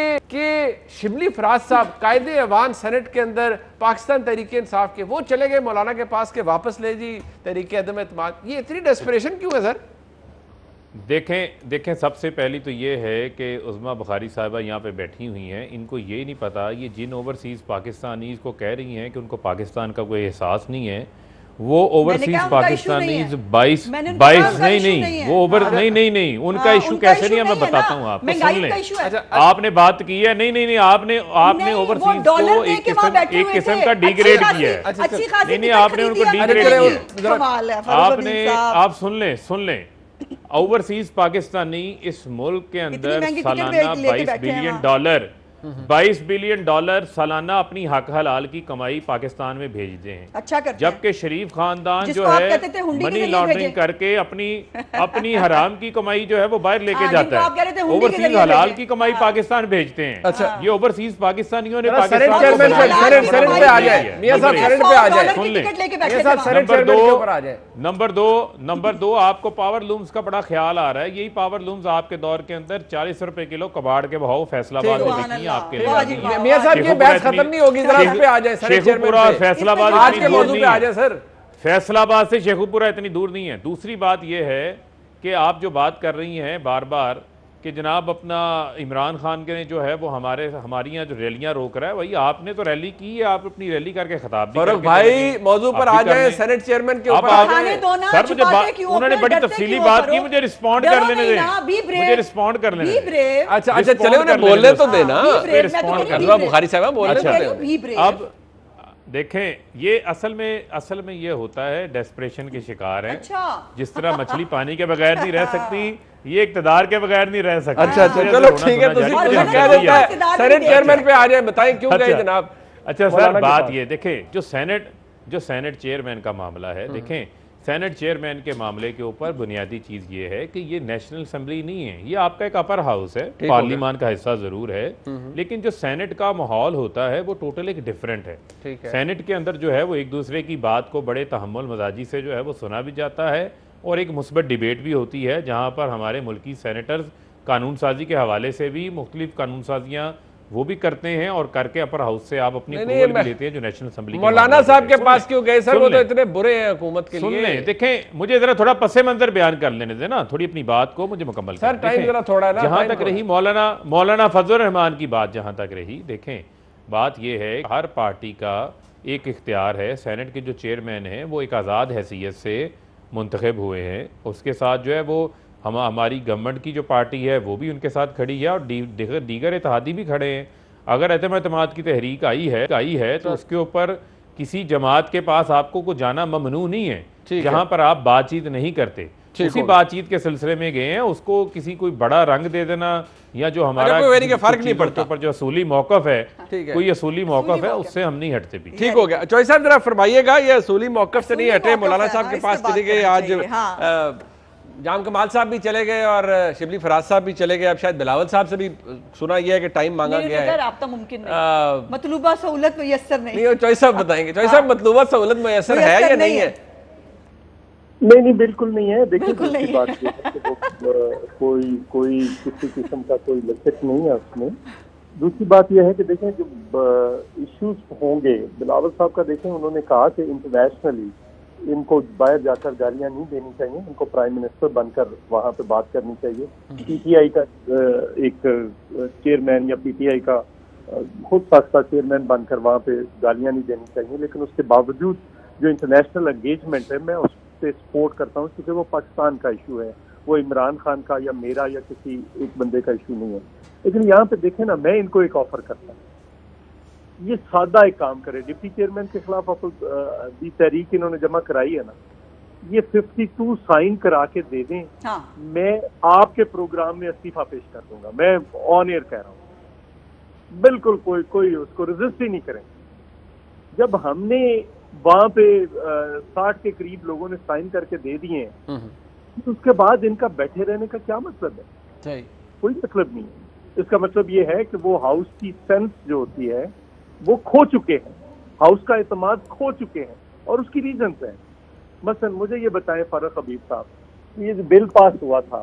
A: शिबली फराज साहब कायदे अवान सेनेट के अंदर पाकिस्तान तहरीक इंसाफ के, वो चले गए मौलाना के पास के वापस ले जी तहरीक अदम एतमाद। ये इतनी डेस्परेशन क्यों है सर?
P: देखें सबसे पहली तो ये है कि उज़मा बुखारी साहिबा यहाँ पे बैठी हुई हैं, इनको ये नहीं पता, ये जिन ओवरसीज़ पाकिस्तानीज़ को कह रही हैं कि उनको पाकिस्तान का कोई एहसास नहीं है, वो ओवरसीज पाकिस्तानी 22 नहीं वो ओवर नहीं उनका इशू कैसे नहीं है, मैं बताता हूँ आपको, सुन लें। आपने बात की है, नहीं आपने ओवरसीज को एक किस्म का डिग्रेड किया है। नहीं आपने उनको डिग्रेड किया। आप सुन लें ओवरसीज पाकिस्तानी इस मुल्क के अंदर सालाना $22 बिलियन $22 बिलियन सालाना अपनी हक हलाल की कमाई पाकिस्तान में भेजते हैं।
O: अच्छा करते
P: जबकि शरीफ खानदान जो है मनी लॉन्ड्रिंग करके अपनी हराम की कमाई जो है वो बाहर लेके जाता है। ओवरसीज हलाल की कमाई पाकिस्तान भेजते हैं।
A: अच्छा,
P: ये ओवरसीज पाकिस्तानियों ने नंबर दो आपको पावर लूम्स का बड़ा ख्याल आ रहा है। यही पावर लूम्स आपके दौर के अंदर 40 रुपए किलो कबाड़ के भाव फैसलाबाद में बिकी आपके।
A: मियां साहब ये बहस खत्म नहीं होगी, जरा इस पे आ जाए।
P: शेखुपुरा और फैसलाबाद
A: आज के मौजूद पे आ जाए सर।
P: फैसलाबाद से शेखुपुरा इतनी दूर नहीं है। दूसरी बात यह है कि आप जो बात कर रही हैं बार बार कि जनाब अपना इमरान खान के जो है वो हमारी यहाँ जो रैलियां रोक रहा है, वही आपने तो रैली की है, आप अपनी रैली करके खिताब भी
A: फारूक भाई मौजू पर आ जाए। सेनेट चेयरमैन के ऊपर
P: सर मुझे उन्होंने बड़ी तफसीली बात की, मुझे रिस्पॉन्ड कर लेने दें, मुझे रिस्पॉन्ड कर लेने दें।
A: अच्छा चले उन्हें बोलने तो देना, बुखारी साहब बोलने।
P: अब देखें ये असल में ये होता है डेस्परेशन के शिकार है। जिस तरह मछली पानी के बगैर नहीं रह सकती, ये इक्तदार के बगैर नहीं रह सकती।
A: अच्छा चलो ठीक है, सेनेट चेयरमैन पे आ जाए, बताएं क्यों गए जनाब।
P: अच्छा सर बात ये देखें, जो सेनेट चेयरमैन का मामला है, देखें सेनेट चेयरमैन के मामले के ऊपर बुनियादी चीज ये है कि ये नेशनल असेंबली नहीं है, ये आपका एक अपर हाउस है, पार्लियामान का हिस्सा जरूर है, लेकिन जो सेनेट का माहौल होता है वो टोटल एक डिफरेंट है। सेनेट के अंदर जो है वो एक दूसरे की बात को बड़े तहम्मुल मजाजी से जो है वो सुना भी जाता है और एक मुस्बत डिबेट भी होती है, जहाँ पर हमारे मुल्की सेनेटर्स कानून साजी के हवाले से भी मुख्तलिफ कानून साजियाँ वो भी करते हैं और करके अपर हाउस से आप अपनी अप्रूवल भी लेते हैं जो नेशनल असेंबली।
A: मौलाना साहब के पास क्यों गए सर, वो तो इतने बुरे हैं हुकूमत के लिए।
P: देखें मुझे जरा थोड़ा पसे मंजर बयान कर लेने दें ना, थोड़ी अपनी बात को मुझे मुकम्मल
A: सर टाइम जरा थोड़ा ना।
P: जहां तक रही मौलाना फजल रहमान की बात, जहां तक रही, देखें बात यह है हर पार्टी का एक इख्तियार है। सेनेट के जो चेयरमैन हैं वो एक आज़ाद हैसियत से मुंतखब हुए हैं, उसके साथ जो है वो हमारी गवर्नमेंट की जो पार्टी है वो भी उनके साथ खड़ी है और दीगर इत्तेहादी भी खड़े हैं। अगर एतमाद की तहरीक आई है तो उसके ऊपर किसी जमात के पास आपको को जाना ममनू नहीं है, जहां पर आप बातचीत नहीं करते। उसी बातचीत के सिलसिले में गए हैं, उसको किसी कोई बड़ा रंग दे देना या जो हमारा
A: फर्क नहीं पड़ता
P: पर जो असूली मौकफ है, कोई असूली मौकफ है, उससे हम नहीं हटते भी।
A: ठीक हो गया। चौधरी साहब जरा फरमाइएगा, ये असूली मौकफ से नहीं हटे, मौलाना साहब के पास चले गए, आज जाम कमाल साहब भी चले गए और शिबली फराज साहब भी चले गए, अब शायद बिलावल साहब से भी सुना यह है कि टाइम मांगा गया है।
O: राब्ता मुमकिन नहीं, मतलूबा सहूलत मुयस्सर नहीं।
A: चौधरी साहब बताएंगे, चौधरी साहब मतलूबा सहूलत मुयस्सर है या नहीं है?
N: नहीं बिल्कुल नहीं है। देखिए दूसरी बात ये है कि कोई किसी किस्म का कोई लचक नहीं है उसमें। दूसरी बात यह है कि देखें जब इश्यूज होंगे, बिलावल साहब का देखें उन्होंने कहा कि इंटरनेशनली इनको बाहर जाकर गालियां नहीं देनी चाहिए, इनको प्राइम मिनिस्टर बनकर वहां पे बात करनी चाहिए। पीटीआई का एक चेयरमैन या पीटीआई का खुद साख्ता चेयरमैन बनकर वहां पे गालियां नहीं देनी चाहिए। लेकिन उसके बावजूद जो इंटरनेशनल एंगेजमेंट है मैं उस पर सपोर्ट करता हूँ, क्योंकि वो पाकिस्तान का इशू है, वो इमरान खान का या मेरा या किसी एक बंदे का इशू नहीं है। लेकिन यहाँ पे देखें ना, मैं इनको एक ऑफर करता हूँ, ये सादा एक काम करे, डिप्टी चेयरमैन के खिलाफ दी तहरीक इन्होंने जमा कराई है ना, ये 52 साइन करा के दे दें। मैं आपके प्रोग्राम में इस्तीफा पेश कर दूंगा, मैं ऑन एयर कह रहा हूँ। बिल्कुल कोई उसको रेजिस्ट ही नहीं करेंगे। जब हमने वहां पे 60 के करीब लोगों ने साइन करके दे दिए हैं, तो उसके बाद इनका बैठे रहने का क्या मतलब है? कोई मतलब नहीं है। इसका मतलब ये है कि वो हाउस की सेंस जो होती है वो खो चुके हैं, हाउस का एतमाद खो चुके हैं और उसकी रीजन है। मसलन मुझे ये बताएं फारूक हबीब साहब, ये जो बिल पास हुआ था,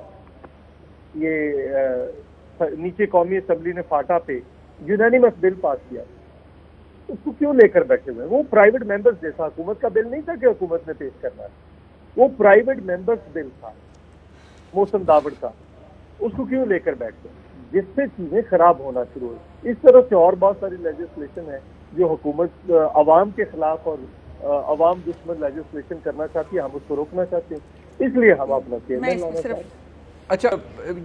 N: ये नीचे कौमी असेंबली ने फाटा पे यूनानिमस बिल पास किया, उसको क्यों लेकर बैठे हुए? वो प्राइवेट मेंबर्स जैसा हुकूमत का बिल नहीं था कि हुकूमत ने पेश करना है, वो प्राइवेट मेंबर्स बिल था मौसम दावड़ का, उसको क्यों लेकर बैठते, जिससे चीजें खराब होना शुरू हुई। इस तरह से और बहुत सारी लेजिस्लेशन है जो हुकूमत अवाम के खिलाफ और अवाम दुश्मन लेजिस्लेशन करना चाहती है, हम उसको रोकना चाहते हैं, इसलिए हम अपना चेयरमैन लाना चाहते हैं।
A: अच्छा,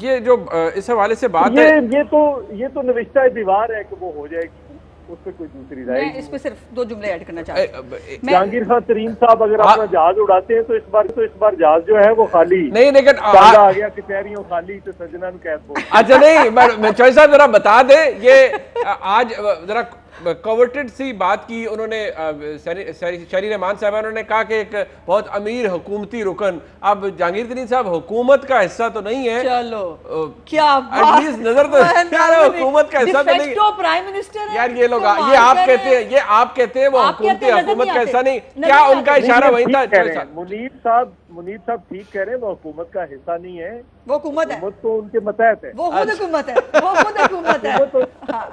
A: ये जो इस हवाले से बात है,
N: ये तो नविश्ता दीवार है कि वो हो जाएगी। उस पर कोई दूसरी राय।
O: मैं इस पे सिर्फ 2 जुमले ऐड करना चाहती हूँ।
N: जहांगीर खान तरीन साहब अगर अपना जहाज उड़ाते हैं तो इस बार जहाज जो है वो खाली
A: नहीं, लेकिन
N: आ गया कचहरियों खाली तो सजना कैद बोल।
A: अच्छा नहीं, मैं चौधरी साहब जरा बता दे, ये आज जरा कवर्टेड सी बात की उन्होंने शहरी रहमान साहब, उन्होंने कहा कि एक बहुत अमीर हुकूमती रुकन, अब जहांगीर तरीन साहब हुकूमत का हिस्सा तो नहीं है,
O: चलो क्या
A: एटलीस्ट नजर तो हुकूमत का हिस्सा तो नहीं,
O: प्राइम मिनिस्टर
A: यार ये लोग ये आप कहते हैं वो हुकूमत का हिस्सा नहीं, क्या उनका इशारा वही था?
N: मुनीर साहब ठीक कह रहे हैं, वो हुकूमत का हिस्सा नहीं है,
O: वो हुकूमत है,
N: तो उनके मतहत है,
O: वो खुद हुकूमत है, वो खुद हुकूमत है,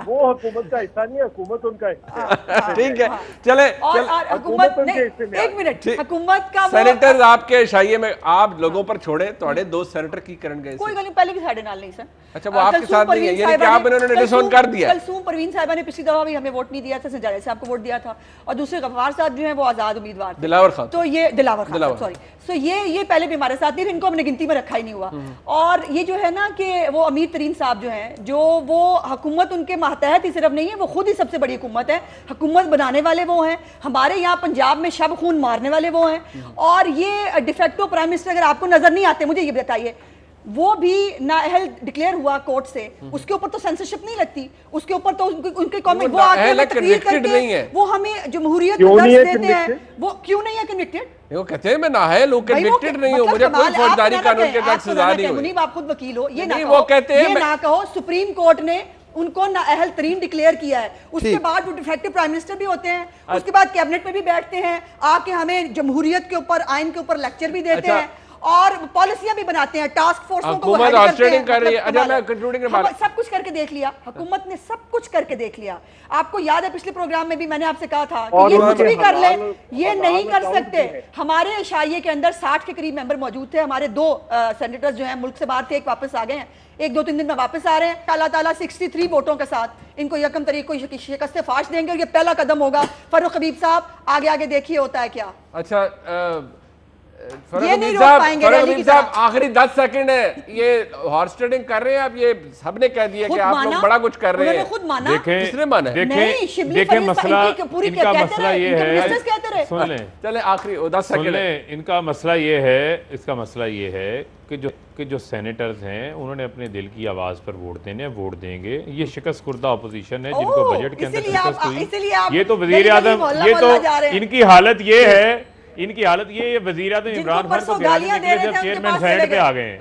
N: वो हुकूमत का हिस्सा नहीं है, हुकूमत उनका हिस्सा।
A: ठीक है, चले
O: हुकूमत एक मिनट, हुकूमत का
A: सेनेटर्स आपके शाये में आप लोगों पर छोड़े, थोड़े 2 सेनेटर की करन गए,
O: कोई गल पहले की साइड नाल नहीं सर।
A: अच्छा, वो आपके साथ नहीं है, यानी कि आप इन्होंने डिसोन कर दिया।
O: कलसूम परवीन साहिबा ने पिछली दफा भी हमें वोट नहीं दिया था, सजाद साहब को वोट दिया था, और दूसरे गफ्फार साहब जो है वो आजाद उम्मीदवार थे,
A: दिलावर खान,
O: तो ये दिलावर खान, सॉरी, तो ये पहले भी हमारे साथ नहीं थे, इनको हमने गिनती में रखा ही नहीं हुआ। और ये जो है ना कि वो अमीर तरीन साहब जो हैं, जो वो हुकूमत उनके मातहत ही सिर्फ नहीं है, वो खुद ही सबसे बड़ी हुकूमत है, हुकूमत बनाने वाले वो हैं, हमारे यहाँ पंजाब में शब खून मारने वाले वो हैं, और ये डिफेक्टो प्राइम मिनिस्टर अगर आपको नजर नहीं आते, मुझे ये बताइए, वो भी नाअहल डिक्लेयर हुआ कोर्ट से, उसके ऊपर तो सेंसरशिप नहीं लगती, उसके ऊपर तो उनके कमेंट वो आके तकरीर करके वो हमें जमहूरियत का दर्ज देते हैं। वो क्यों नहीं है कन्विक्टेड?
A: वो कहते हैं मैं नाअहल हूं, कन्विक्टेड नहीं हूं, मुझे कोई फौजदारी कानून के तहत सजा नहीं हुई।
O: मुनीब आप खुद वकील हो, ये ना
A: वो कहते हैं,
O: ये ना कहो सुप्रीम कोर्ट ने उनको नाअहल तरीन डिक्लेयर किया है, उसके बाद वो डिफेक्टिव प्राइम मिनिस्टर भी होते हैं, उसके बाद कैबिनेट में भी बैठते हैं, आके हमें जमहूरियत के ऊपर, आइन के ऊपर लेक्चर भी देते हैं, और पॉलिसियां भी बनाते हैं, टास्क फोर्सों को हेड करते हैं,
A: कर रही है। अच्छा, मैं कंक्लूडिंग के बाद
O: सब कुछ करके देख लिया, हुकूमत ने सब कुछ करके देख लिया। आपको याद है पिछले प्रोग्राम में भी मैंने आपसे कहा था कि ये कुछ भी कर ले, ये नहीं कर सकते। हमारे इशाइये के अंदर 60 के करीब मेंबर मौजूद थे, हमारे 2 सेनेटर्स जो हैं मुल्क से बाहर थे, एक वापस आ गए हैं, 1-2-3 दिन में वापस आ रहे हैं, अल्लाह ताला 63 वोटों के साथ इनको यकम तरीक को शिकस्त फाश देंगे, और ये पहला कदम होगा। फरूख हबीब साहब आगे देखिए होता है क्या।
A: अच्छा,
O: ये नहीं रोक पाएंगे
A: साहब, आखिरी 10 सेकंड है, ये हॉर्स ट्रेडिंग कर रहे हैं आप, ये सबने कह दिया कि आप लोग बड़ा कुछ कर रहे हैं,
O: खुद माना,
A: किसने माना?
P: देखें मसला, इनका मसला ये है, सुन लें,
A: चले आखिरी 10 सेकंड,
P: इनका मसला ये है, इसका मसला ये है कि जो सेनेटर्स हैं उन्होंने अपने दिल की आवाज पर वोट देने, वोट देंगे। ये शिकस्त खुर्दा अपोजिशन है जिनको बजट के अंदर शिकस्त हुई, ये तो वजीर आजम, ये तो इनकी हालत ये है, इनकी हालत ये वजीर आजम इमरान खान को गिराने निकले थे, चेयरमैन सेनेट पे आ गए हैं।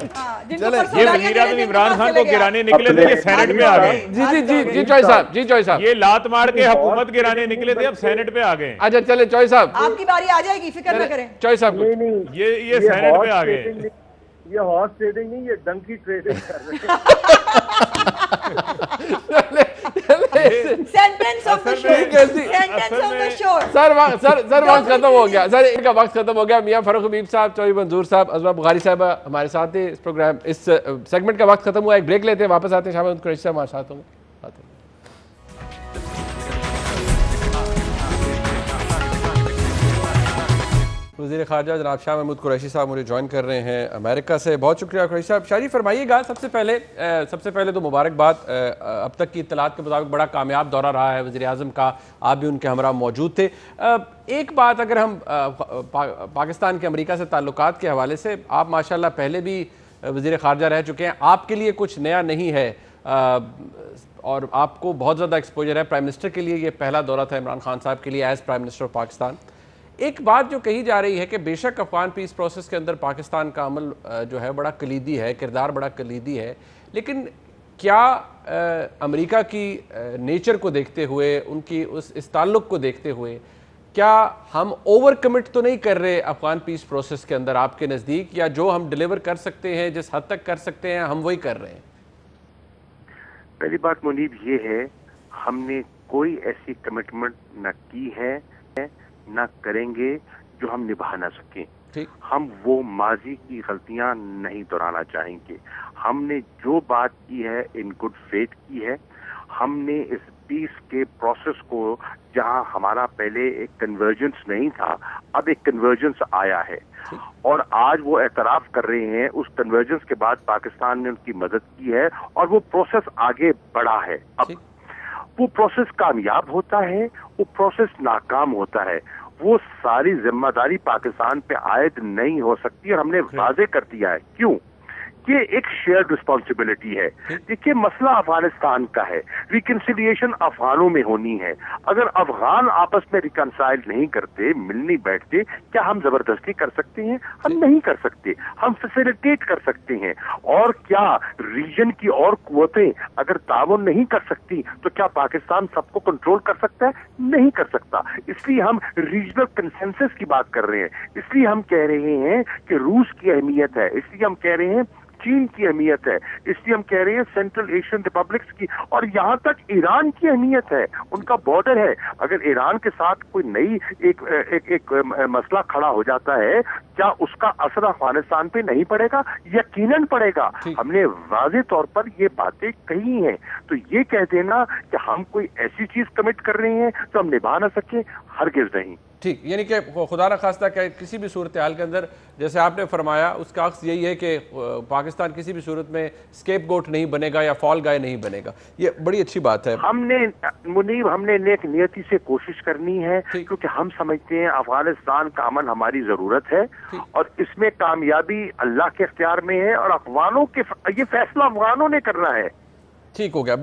P: ये वजीर आजम इमरान खान को गिराने निकले थे, ये सेनेट पे आ गए।
A: जी चौधरी साहब,
P: ये लात मार के हुकूमत गिराने निकले थे, अब सेनेट पे आ गए।
A: अच्छा चले चौधरी साहब,
O: आपकी बारी आ जाएगी, फिक्र न करें।
A: चौधरी साहब,
P: ये सेनेट पे आ गए।
N: ये हॉर्स ट्रेडिंग नहीं, ये डंकी ट्रेडिंग कर रहे हैं।
A: सर वक्त खत्म हो गया, सर इनका वक्त खत्म हो गया। मियां फरूख हबीब साहब, चौधरी मंजूर साहब, अज़मा बुखारी साहब हमारे साथ थे। इस प्रोग्राम, इस सेगमेंट का वक्त खत्म हुआ, एक ब्रेक लेते हैं, वापस आते हैं। शामिल कुरैशी साहब हमारे साथ होंगे। वज़ीर ख़ारजा जनाब शाह महमूद कुरैशी साहब मुझे ज्वाइन कर रहे हैं अमेरिका से, बहुत शुक्रिया कुरैशी साहब। शाहजी फरमाइएगा, सबसे पहले तो मुबारकबाद, अब तक की इत्तलात के मुताबिक बड़ा कामयाब दौरा रहा है वज़ीर आज़म का, आप भी उनके हमरा मौजूद थे। एक बात, अगर हम पाकिस्तान के अमेरिका से ताल्लुकात के हवाले से, आप माशाल्लाह पहले भी वज़ीर ख़ारजा रह चुके हैं, आपके लिए कुछ नया नहीं है और आपको बहुत ज़्यादा एक्सपोजर है। प्राइम मिनिस्टर के लिए ये पहला दौरा था, इमरान खान साहब के लिए as prime minister of Pakistan. एक बात जो कही जा रही है कि बेशक अफगान पीस प्रोसेस के अंदर पाकिस्तान का अमल जो है बड़ा कलीदी है, किरदार बड़ा कलीदी है, लेकिन क्या अमेरिका की नेचर को देखते हुए, उनकी इस ताल्लुक़ को देखते हुए, क्या हम ओवर कमिट तो नहीं कर रहे अफगान पीस प्रोसेस के अंदर आपके नज़दीक, या जो हम डिलीवर कर सकते हैं, जिस हद तक कर सकते हैं, हम वही कर रहे हैं?
Q: पहली बात मुनीब ये है, हमने कोई ऐसी कमिटमेंट न की है ना करेंगे जो हम निभा ना सकें। हम वो माजी की गलतियां नहीं दोहराना चाहेंगे। हमने जो बात की है इन गुड फेथ की है। हमने इस पीस के प्रोसेस को, जहां हमारा पहले एक कन्वर्जेंस नहीं था, अब एक कन्वर्जेंस आया है और आज वो एतराफ कर रहे हैं। उस कन्वर्जेंस के बाद पाकिस्तान ने उनकी मदद की है और वो प्रोसेस आगे बढ़ा है अब। वो प्रोसेस कामयाब होता है, वो प्रोसेस नाकाम होता है, वो सारी जिम्मेदारी पाकिस्तान पे आयद नहीं हो सकती। और हमने वाजे कर दिया है क्यों, ये एक शेयर्ड रिस्पॉन्सिबिलिटी है। देखिए मसला अफगानिस्तान का है, रिकंसिलिएशन अफगानों में होनी है। अगर अफगान आपस में रिकंसाइल नहीं करते, मिल नहीं बैठते, क्या हम जबरदस्ती कर सकते हैं? हम नहीं कर सकते, हम फैसिलिटेट कर सकते हैं। और क्या रीजन की और कुव्वतें अगर ताउन नहीं कर सकती तो क्या पाकिस्तान सबको कंट्रोल कर सकता है? नहीं कर सकता। इसलिए हम रीजनल कंसेंसस की बात कर रहे हैं, इसलिए हम कह रहे हैं कि रूस की अहमियत है, इसलिए हम कह रहे हैं चीन की अहमियत है, इसलिए हम कह रहे हैं सेंट्रल एशियन रिपब्लिक्स की, और यहाँ तक ईरान की अहमियत है। उनका बॉर्डर है, अगर ईरान के साथ कोई नई एक मसला खड़ा हो जाता है, क्या उसका असर अफगानिस्तान पे नहीं पड़ेगा? यकीनन पड़ेगा। हमने वाज़े तौर पर ये बातें कही हैं। तो ये कह देना कि हम कोई ऐसी चीज कमिट कर रहे हैं जो हम निभा ना सके, हरगिज नहीं।
A: ठीक, यानी कि खुदा न खास्ता कि किसी भी सूरत हाल के अंदर, जैसे आपने फरमाया, उसका अक्स यही है कि पाकिस्तान किसी भी सूरत में स्केपगोट नहीं बनेगा या फॉल गाय नहीं बनेगा। ये बड़ी अच्छी बात है।
Q: हमने मुनीब, हमने नेक नियति से कोशिश करनी है, क्योंकि हम समझते हैं अफगानिस्तान का अमन हमारी जरूरत है, और इसमें कामयाबी अल्लाह के इख्तियार में है, और अफगानों के ये फैसला अफगानों ने करना है।
A: ठीक हो गया,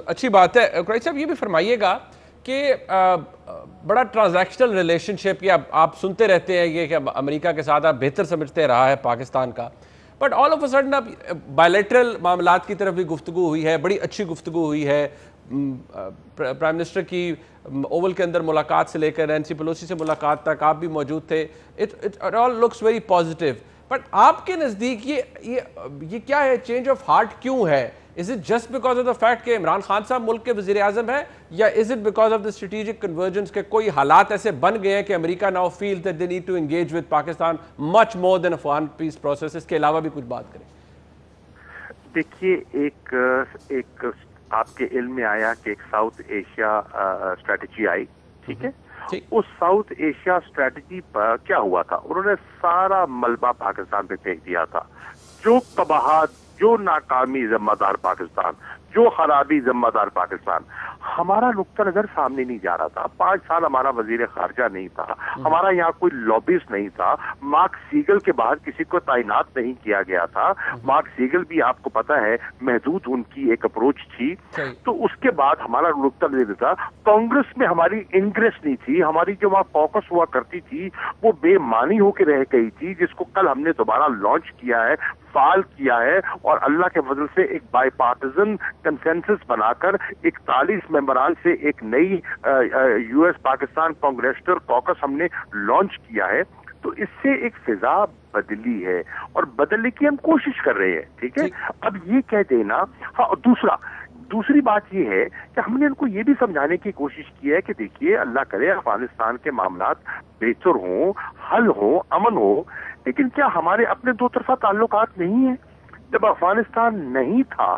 A: अच्छी बात है। कुरैशी साहब ये भी फरमाइएगा कि बड़ा ट्रांजैक्शनल रिलेशनशिप, या आप सुनते रहते हैं ये कि अमेरिका के साथ आप बेहतर समझते रहा है पाकिस्तान का, but all of a sudden अब बायलैटरल मामलात की तरफ भी गुफ्तगू हुई है, बड़ी अच्छी गुफ्तगू हुई है। प्राइम मिनिस्टर की ओवल के अंदर मुलाकात से लेकर नैंसी पेलोसी से मुलाकात तक आप भी मौजूद थे। It all looks very positive. But आपके नज़दीक ये क्या है, चेंज ऑफ हार्ट क्यों है? Is it just because of the fact कि इमरान खान साहब मुल्क के वजीर आजम है, या is it because of the strategic convergence के कोई हालात ऐसे बन गए हैं कि America now feel that they need to engage with Pakistan much more than Afghan peace process? इसके अलावा भी कुछ बात करें।
Q: देखिए, एक आपके इल्म में आया कि एक साउथ एशिया स्ट्रेटजी आई, ठीक है? उस साउथ एशिया स्ट्रेटजी पर क्या हुआ था, उन्होंने सारा मलबा पाकिस्तान पे फेंक दिया था। जो कबाहत, जो नाकामी जिम्मेदार पाकिस्तान, जो खराबी जिम्मेदार पाकिस्तान। हमारा नुक्ता नजर सामने नहीं जा रहा था। 5 साल हमारा वजीर खारजा नहीं था, हमारा यहाँ कोई लॉबिस्ट नहीं था, मार्क सीगल के बाद किसी को तैनात नहीं किया गया था। मार्क सीगल भी आपको पता है महदूद उनकी एक अप्रोच थी। तो उसके बाद हमारा नुक्ता नजर था। कांग्रेस में हमारी इंग्रेस नहीं थी, हमारी जो वहाँ कॉकस हुआ करती थी वो बेमानी होकर रह गई थी, जिसको कल हमने दोबारा लॉन्च किया है, फाल किया है, और अल्लाह के फजल से एक बाईपार्टिजन कंसेंसस बनाकर 41 मेंबरान से एक नई यूएस पाकिस्तान कांग्रेसनल कॉकस हमने लॉन्च किया है। तो इससे एक फिजा बदली है, और बदलने की हम कोशिश कर रहे हैं, ठीक है? अब ये कह देना, हाँ, दूसरी बात ये है कि हमने उनको ये भी समझाने की कोशिश की है कि देखिए, अल्लाह करे अफगानिस्तान के मामलात बेहतर हों, हल हो, अमन हो, लेकिन क्या हमारे अपने दो तरफा ताल्लुकात नहीं है? जब अफगानिस्तान नहीं था,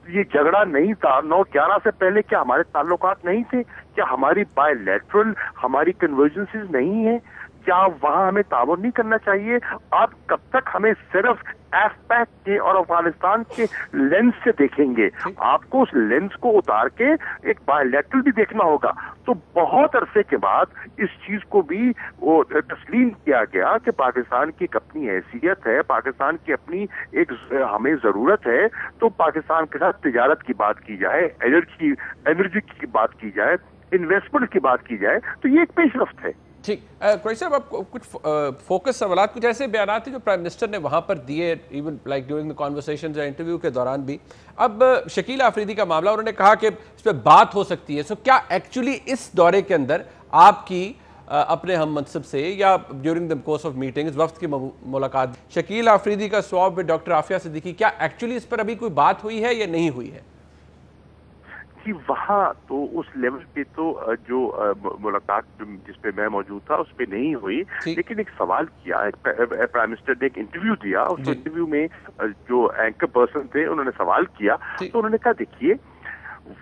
Q: ये झगड़ा नहीं था, 9/11 से पहले क्या हमारे ताल्लुकात नहीं थे? क्या हमारी बायलैटरल हमारी कन्वर्जेंसेस नहीं है? क्या वहां हमें ताउन नहीं करना चाहिए? आप कब तक हमें सिर्फ एफपैक के और अफगानिस्तान के लेंस से देखेंगे? आपको उस लेंस को उतार के एक बायलैटरल भी देखना होगा। तो बहुत अरसे के बाद इस चीज को भी वो तस्लीम किया गया कि पाकिस्तान की एक अपनी हैसियत है, पाकिस्तान की अपनी एक हमें जरूरत है। तो पाकिस्तान के साथ तिजारत की बात की जाए, एनर्जी की बात की जाए, इन्वेस्टमेंट की बात की जाए, तो ये एक पेशरफ्त है।
A: ठीक, कुरैशी साहब, आप कुछ फोकस सवाल, कुछ ऐसे बयान थे जो प्राइम मिनिस्टर ने वहाँ पर दिए, even like during the conversation या इंटरव्यू के दौरान भी। अब शकील आफरीदी का मामला, उन्होंने कहा कि इस पर बात हो सकती है। सो क्या एक्चुअली इस दौरे के अंदर आपकी अपने हम मनसब से या during the course of meeting इस वक्त की मुलाकात, शकील आफरीदी का swap with doctor Aafia Siddiqui, क्या एक्चुअली इस पर अभी कोई बात हुई है या नहीं हुई है?
Q: कि वहाँ तो उस लेवल पे तो जो मुलाकात जिसपे मैं मौजूद था उस पे नहीं हुई, लेकिन एक सवाल किया, प्राइम मिनिस्टर ने एक इंटरव्यू दिया। उस इंटरव्यू में जो एंकर पर्सन थे उन्होंने सवाल किया, तो उन्होंने कहा देखिए,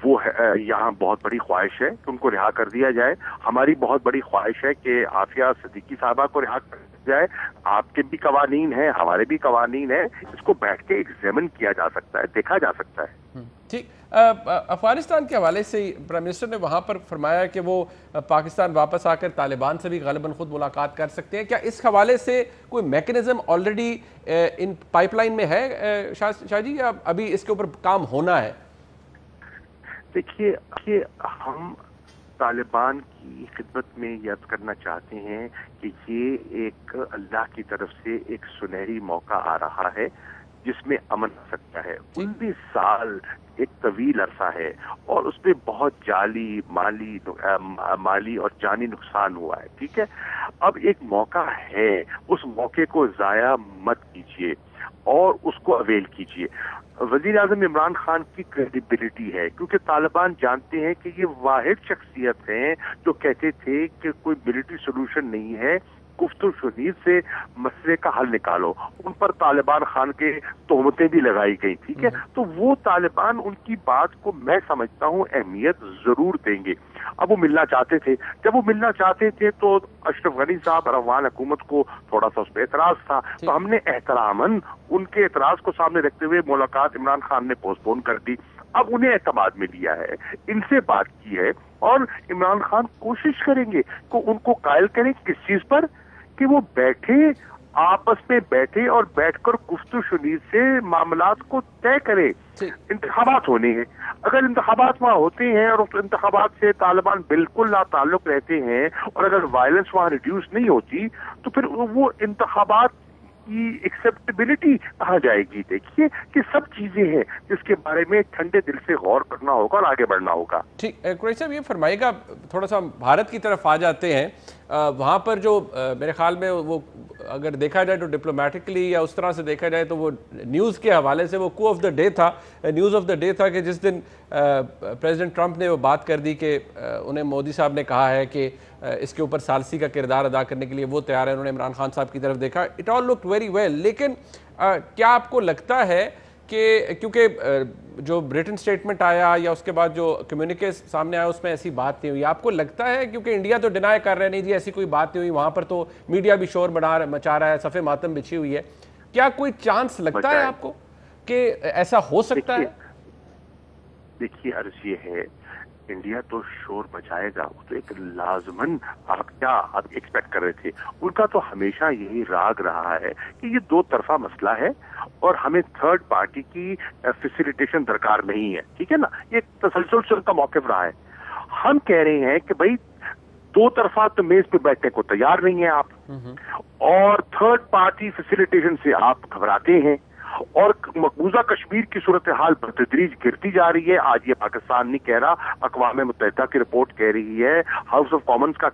Q: वो यहाँ बहुत बड़ी ख्वाहिश है कि उनको रिहा कर दिया जाए, हमारी बहुत बड़ी ख्वाहिश है कि आफिया सिद्दीकी साहबा को रिहा कर दिया जाए, आपके भी कवानीन है, हमारे भी कवानीन है, इसको बैठ के एग्जामिन किया जा सकता है, देखा जा सकता है।
A: ठीक। अफगानिस्तान के हवाले से प्राइम मिनिस्टर ने वहाँ पर फरमाया कि वो पाकिस्तान वापस आकर तालिबान से भी ग़ालिबन खुद मुलाकात कर सकते हैं। क्या इस हवाले से कोई मैकेनिज्म ऑलरेडी इन पाइपलाइन में है शाह जी, या अभी इसके ऊपर काम होना है?
Q: देखिए, हम तालिबान की खिदमत में याद करना चाहते हैं कि ये एक अल्लाह की तरफ से एक सुनहरी मौका आ रहा है जिसमें अमन आ सकता है। 19 साल एक तवील अरसा है और उसमें बहुत जाली माली और जानी नुकसान हुआ है। ठीक है, अब एक मौका है, उस मौके को जाया मत कीजिए और उसको अवेल कीजिए। वजीर आजम इमरान खान की क्रेडिबिलिटी है, क्योंकि तालिबान जानते हैं कि ये वाहिद शख्सियत हैं जो कहते थे कि कोई मिलिट्री सोल्यूशन नहीं है, गुफ्तगू शुनीद से मसले का हल निकालो। उन पर तालिबान खान के तोहमतें भी लगाई गई। ठीक है, तो वो तालिबान उनकी बात को मैं समझता हूँ अहमियत जरूर देंगे। अब वो मिलना चाहते थे, जब वो मिलना चाहते थे तो अशरफ गनी साहब और अफगान हुकूमत को थोड़ा सा उस पर एतराज था, तो हमने एहतरामन उनके एतराज को सामने रखते हुए मुलाकात इमरान खान ने पोस्टपोन कर दी। अब उन्हें एतमाद में लिया है, इनसे बात की है और इमरान खान कोशिश करेंगे कि उनको कायल करें किस चीज पर, कि वो बैठे, आपस में बैठे और बैठकर गुफ्तगू शुनीद से मामलात को तय करें। इंतखाबात होने हैं, अगर इंतखाबात वहाँ होते हैं और उस इंतखाबात से तालिबान बिल्कुल लाताल्लुक रहते हैं और अगर वायलेंस वहाँ रिड्यूस नहीं होती तो फिर वो इंतखाबात की एक्सेप्टेबिलिटी कहाँ जाएगी। देखिए कि सब चीजें हैं जिसके बारे में ठंडे दिल से गौर करना होगा और आगे बढ़ना होगा।
A: ठीक, कुरैशी साहब ये फरमाइएगा, थोड़ा सा भारत की तरफ आ जाते हैं। वहाँ पर जो मेरे ख्याल में वो अगर देखा जाए तो डिप्लोमेटिकली या उस तरह से देखा जाए तो वो न्यूज़ के हवाले से वो कू ऑफ द डे था, न्यूज़ ऑफ द डे था कि जिस दिन प्रेसिडेंट ट्रंप ने वो बात कर दी कि उन्हें मोदी साहब ने कहा है कि इसके ऊपर सालसी का किरदार अदा करने के लिए वो तैयार है। उन्होंने इमरान खान साहब की तरफ देखा, it all looked very well. लेकिन क्या आपको लगता है कि क्योंकि जो ब्रिटेन स्टेटमेंट आया या उसके बाद जो कम्युनिके सामने आया उसमें ऐसी बात नहीं हुई, आपको लगता है, क्योंकि इंडिया तो डिनाई कर रहे नहीं जी ऐसी कोई बात नहीं हुई, वहाँ पर तो मीडिया भी शोर मचा रहा है, सफ़े मातम बिछी हुई है, क्या कोई चांस लगता है आपको कि ऐसा हो सकता है?
Q: देखिए अर्ज ये है, इंडिया तो शोर मचाएगा, वो तो एक लाजमन आप एक्सपेक्ट कर रहे थे। उनका तो हमेशा यही राग रहा है कि ये दो तरफा मसला है और हमें थर्ड पार्टी की फैसिलिटेशन दरकार नहीं है। ठीक है ना, ये तसलसल से उनका मौक़िफ़ रहा है। हम कह रहे हैं कि भाई दो तरफा तो मेज पे बैठने को तैयार नहीं है आप, और थर्ड पार्टी फैसिलिटेशन से आप घबराते हैं और मकबूजा कश्मीर की सूरत हाल बतदरीज गिरती जा रही है। आज ये पाकिस्तान नहीं कह रहा, अक़वाम मुत्तहिदा की रिपोर्ट कह रही है, हाउस ऑफ कॉमन्स का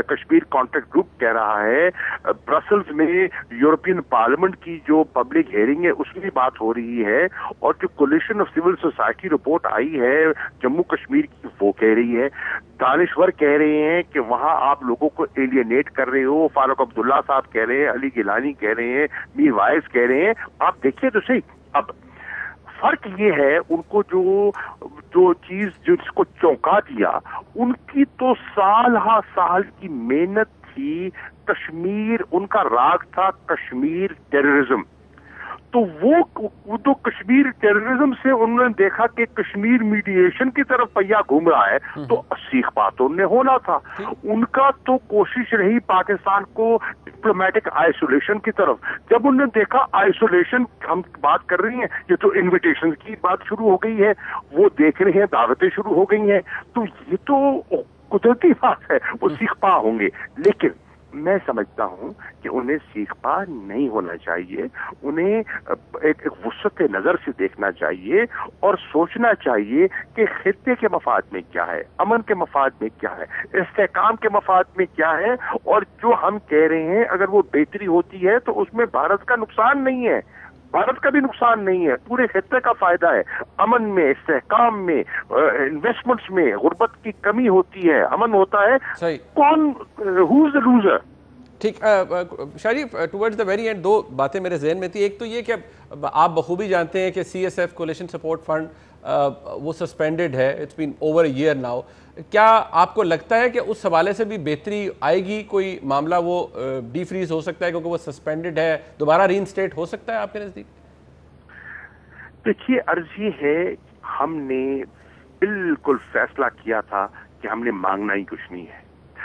Q: कश्मीर कॉन्ट्रैक्ट ग्रुप कह रहा है, ब्रसल्स में यूरोपियन पार्लियामेंट की जो पब्लिक हियरिंग है उसमें बात हो रही है, और जो coalition of civil society report आई है जम्मू कश्मीर की वो कह रही है। दानिश्वर कह रहे हैं कि वहां आप लोगों को एलियनेट कर रहे हो, फारूक अब्दुल्ला साहब कह रहे हैं, अली गिलानी कह रहे हैं, मीर वाइस कह रहे हैं। आप देखिए तो सही, अब फर्क ये है उनको जो चीज जिसको चौंका दिया, उनकी तो साल हा साल की मेहनत थी, कश्मीर उनका राग था कश्मीर टेररिज्म। तो वो तो कश्मीर टेररिज्म से उन्होंने देखा कि कश्मीर मीडिएशन की तरफ पहिया घूम रहा है, तो सीख बात उन्हें होना था। उनका तो कोशिश रही पाकिस्तान को डिप्लोमेटिक आइसोलेशन की तरफ। जब उन्होंने देखा आइसोलेशन हम बात कर रही हैं, ये तो इन्विटेशन की बात शुरू हो गई है, वो देख रहे हैं दावतें शुरू हो गई हैं, तो ये तो कुदरती बात है, वो सीख पा होंगे। लेकिन मैं समझता हूं कि उन्हें सीख पा नहीं होना चाहिए, उन्हें एक वुसअत नजर से देखना चाहिए और सोचना चाहिए कि खित्ते के मफाद में क्या है, अमन के मफाद में क्या है, इस्तेहकाम के मफाद में क्या है, और जो हम कह रहे हैं अगर वो बेहतरी होती है तो उसमें भारत का नुकसान नहीं है, भारत का भी नुकसान नहीं है, पूरे खित्ते का फायदा है। अमन में, इस्तेहकाम में, इन्वेस्टमेंट्स में गुर्बत की कमी होती है, अमन होता है, कौन हु इज द लूजर।
A: ठीक, शारीफ टुवर्ड्स द वेरी एंड दो बातें मेरे जहन में थी। एक तो ये कि आप बखूबी जानते हैं कि CSF कोलिशन सपोर्ट फंड वो सस्पेंडेड है, it's been over year now. क्या आपको लगता है कि उस हवाले से भी बेहतरी आएगी, कोई मामला वो डीफ्रीज हो सकता है क्योंकि वो सस्पेंडेड है, दोबारा रीइंस्टेट हो सकता है आपके नज़दीक?
Q: देखिए, अर्ज ये है, हमने बिल्कुल फैसला किया था कि हमने मांगना ही कुछ नहीं है,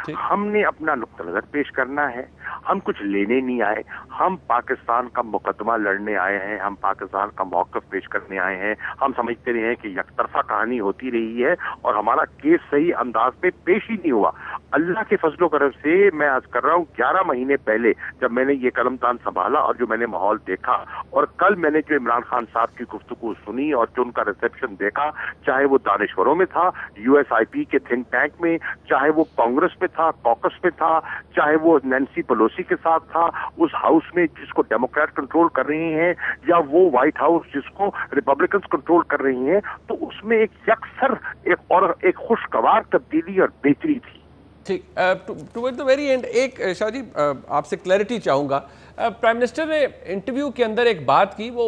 Q: हमने अपना नुक्ता नजर पेश करना है। हम कुछ लेने नहीं आए, हम पाकिस्तान का मुकदमा लड़ने आए हैं, हम पाकिस्तान का मौक़िफ़ पेश करने आए हैं। हम समझते रहे हैं कि यकतरफा कहानी होती रही है और हमारा केस सही अंदाज में पेश ही नहीं हुआ। अल्लाह के फजलो करम से मैं आज कर रहा हूँ, 11 महीने पहले जब मैंने ये कलमतान संभाला और जो मैंने माहौल देखा, और कल मैंने जो इमरान खान साहब की गुफ्तगू सुनी और जो उनका रिसेप्शन देखा, चाहे वो दानिश्वरों में था, USIP के थिंक टैंक में, चाहे वो कांग्रेस में था, कॉकस में था, चाहे वो नैन्सी पेलोसी के साथ था, उस हाउस में जिसको डेमोक्रेट कंट्रोल कर रहे हैं, या वो व्हाइट हाउस जिसको रिपब्लिकन कंट्रोल कर रही हैं, तो उसमें एक यकसर एक खुशगवार तब्दीली और बेहतरी थी।
A: ठीक, टुवर्ड द वेरी एंड एक शाह जी आपसे क्लैरिटी चाहूँगा। प्राइम मिनिस्टर ने इंटरव्यू के अंदर एक बात की, वो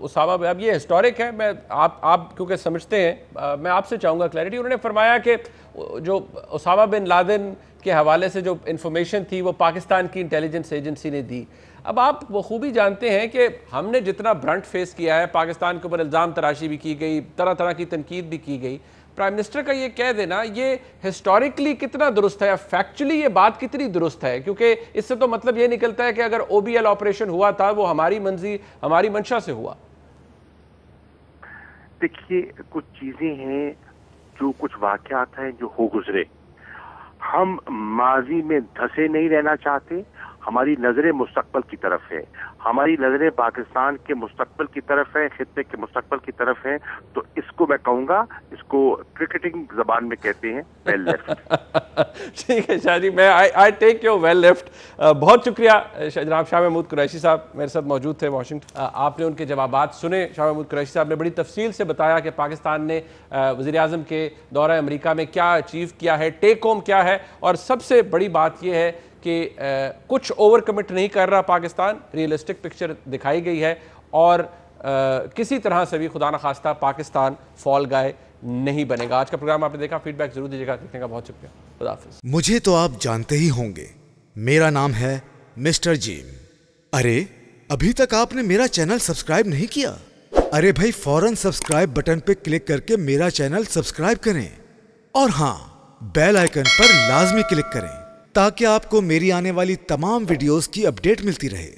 A: उसामा, अब ये हिस्टोरिक है, मैं आप क्योंकि समझते हैं, मैं आपसे चाहूँगा क्लैरिटी। उन्होंने फरमाया कि जो उसामा बिन लादेन के हवाले से जो इन्फॉर्मेशन थी वो पाकिस्तान की इंटेलिजेंस एजेंसी ने दी। अब आप वो खूबी जानते हैं कि हमने जितना ब्रंट फेस किया है, पाकिस्तान के ऊपर इल्ज़ाम तराशी भी की गई, तरह तरह की तनकीद भी की गई, प्राइम मिनिस्टर का ये कह देना, ये हिस्टोरिकली कितना दुरुस्त है, फैक्चुअली ये बात कितनी दुरुस्त है? क्योंकि इससे तो मतलब ये निकलता है कि अगर OBL ऑपरेशन हुआ था वो हमारी मर्जी, हमारी मंशा से हुआ।
Q: देखिए, कुछ चीजें हैं, जो कुछ वाकयात हैं जो हो गुजरे, हम माजी में धंसे नहीं रहना चाहते। हमारी नजरें मुस्तकबल की तरफ है, हमारी नजरें पाकिस्तान के मुस्तकबल की तरफ है, खित्ते के मुस्तकबल की तरफ है। तो इसको मैं कहूँगा, इसको क्रिकेटिंग जबान में कहते हैं वेल लेफ्ट।
A: ठीक है शाह जी, मैं I take your well left. बहुत शुक्रिया जनाब शाह महमूद कुरैशी साहब मेरे साथ मौजूद थे वाशिंगटन। आपने उनके जवाबात सुने। शाह महमूद कुरैशी साहब ने बड़ी तफसील से बताया कि पाकिस्तान ने वज़ीर आज़म के दौरा अमेरिका में क्या अचीव किया है, टेक होम क्या है, और सबसे बड़ी बात यह है कि कुछ ओवर कमिट नहीं कर रहा पाकिस्तान, रियलिस्टिक पिक्चर दिखाई गई है, और किसी तरह से भी खुदा न खास्ता पाकिस्तान फॉल गाय नहीं बनेगा। आज का प्रोग्राम आपने देखा, फीडबैक जरूर दीजिएगा। देखने का बहुत शुक्रिया, खुदा हाफिज़।
R: मुझे तो आप जानते ही होंगे, मेरा नाम है मिस्टर जीम। अरे अभी तक आपने मेरा चैनल सब्सक्राइब नहीं किया? अरे भाई फौरन सब्सक्राइब बटन पे क्लिक करके मेरा चैनल सब्सक्राइब करें, और हाँ, बेल आइकन पर लाजमी क्लिक करें ताकि आपको मेरी आने वाली तमाम वीडियोस की अपडेट मिलती रहे।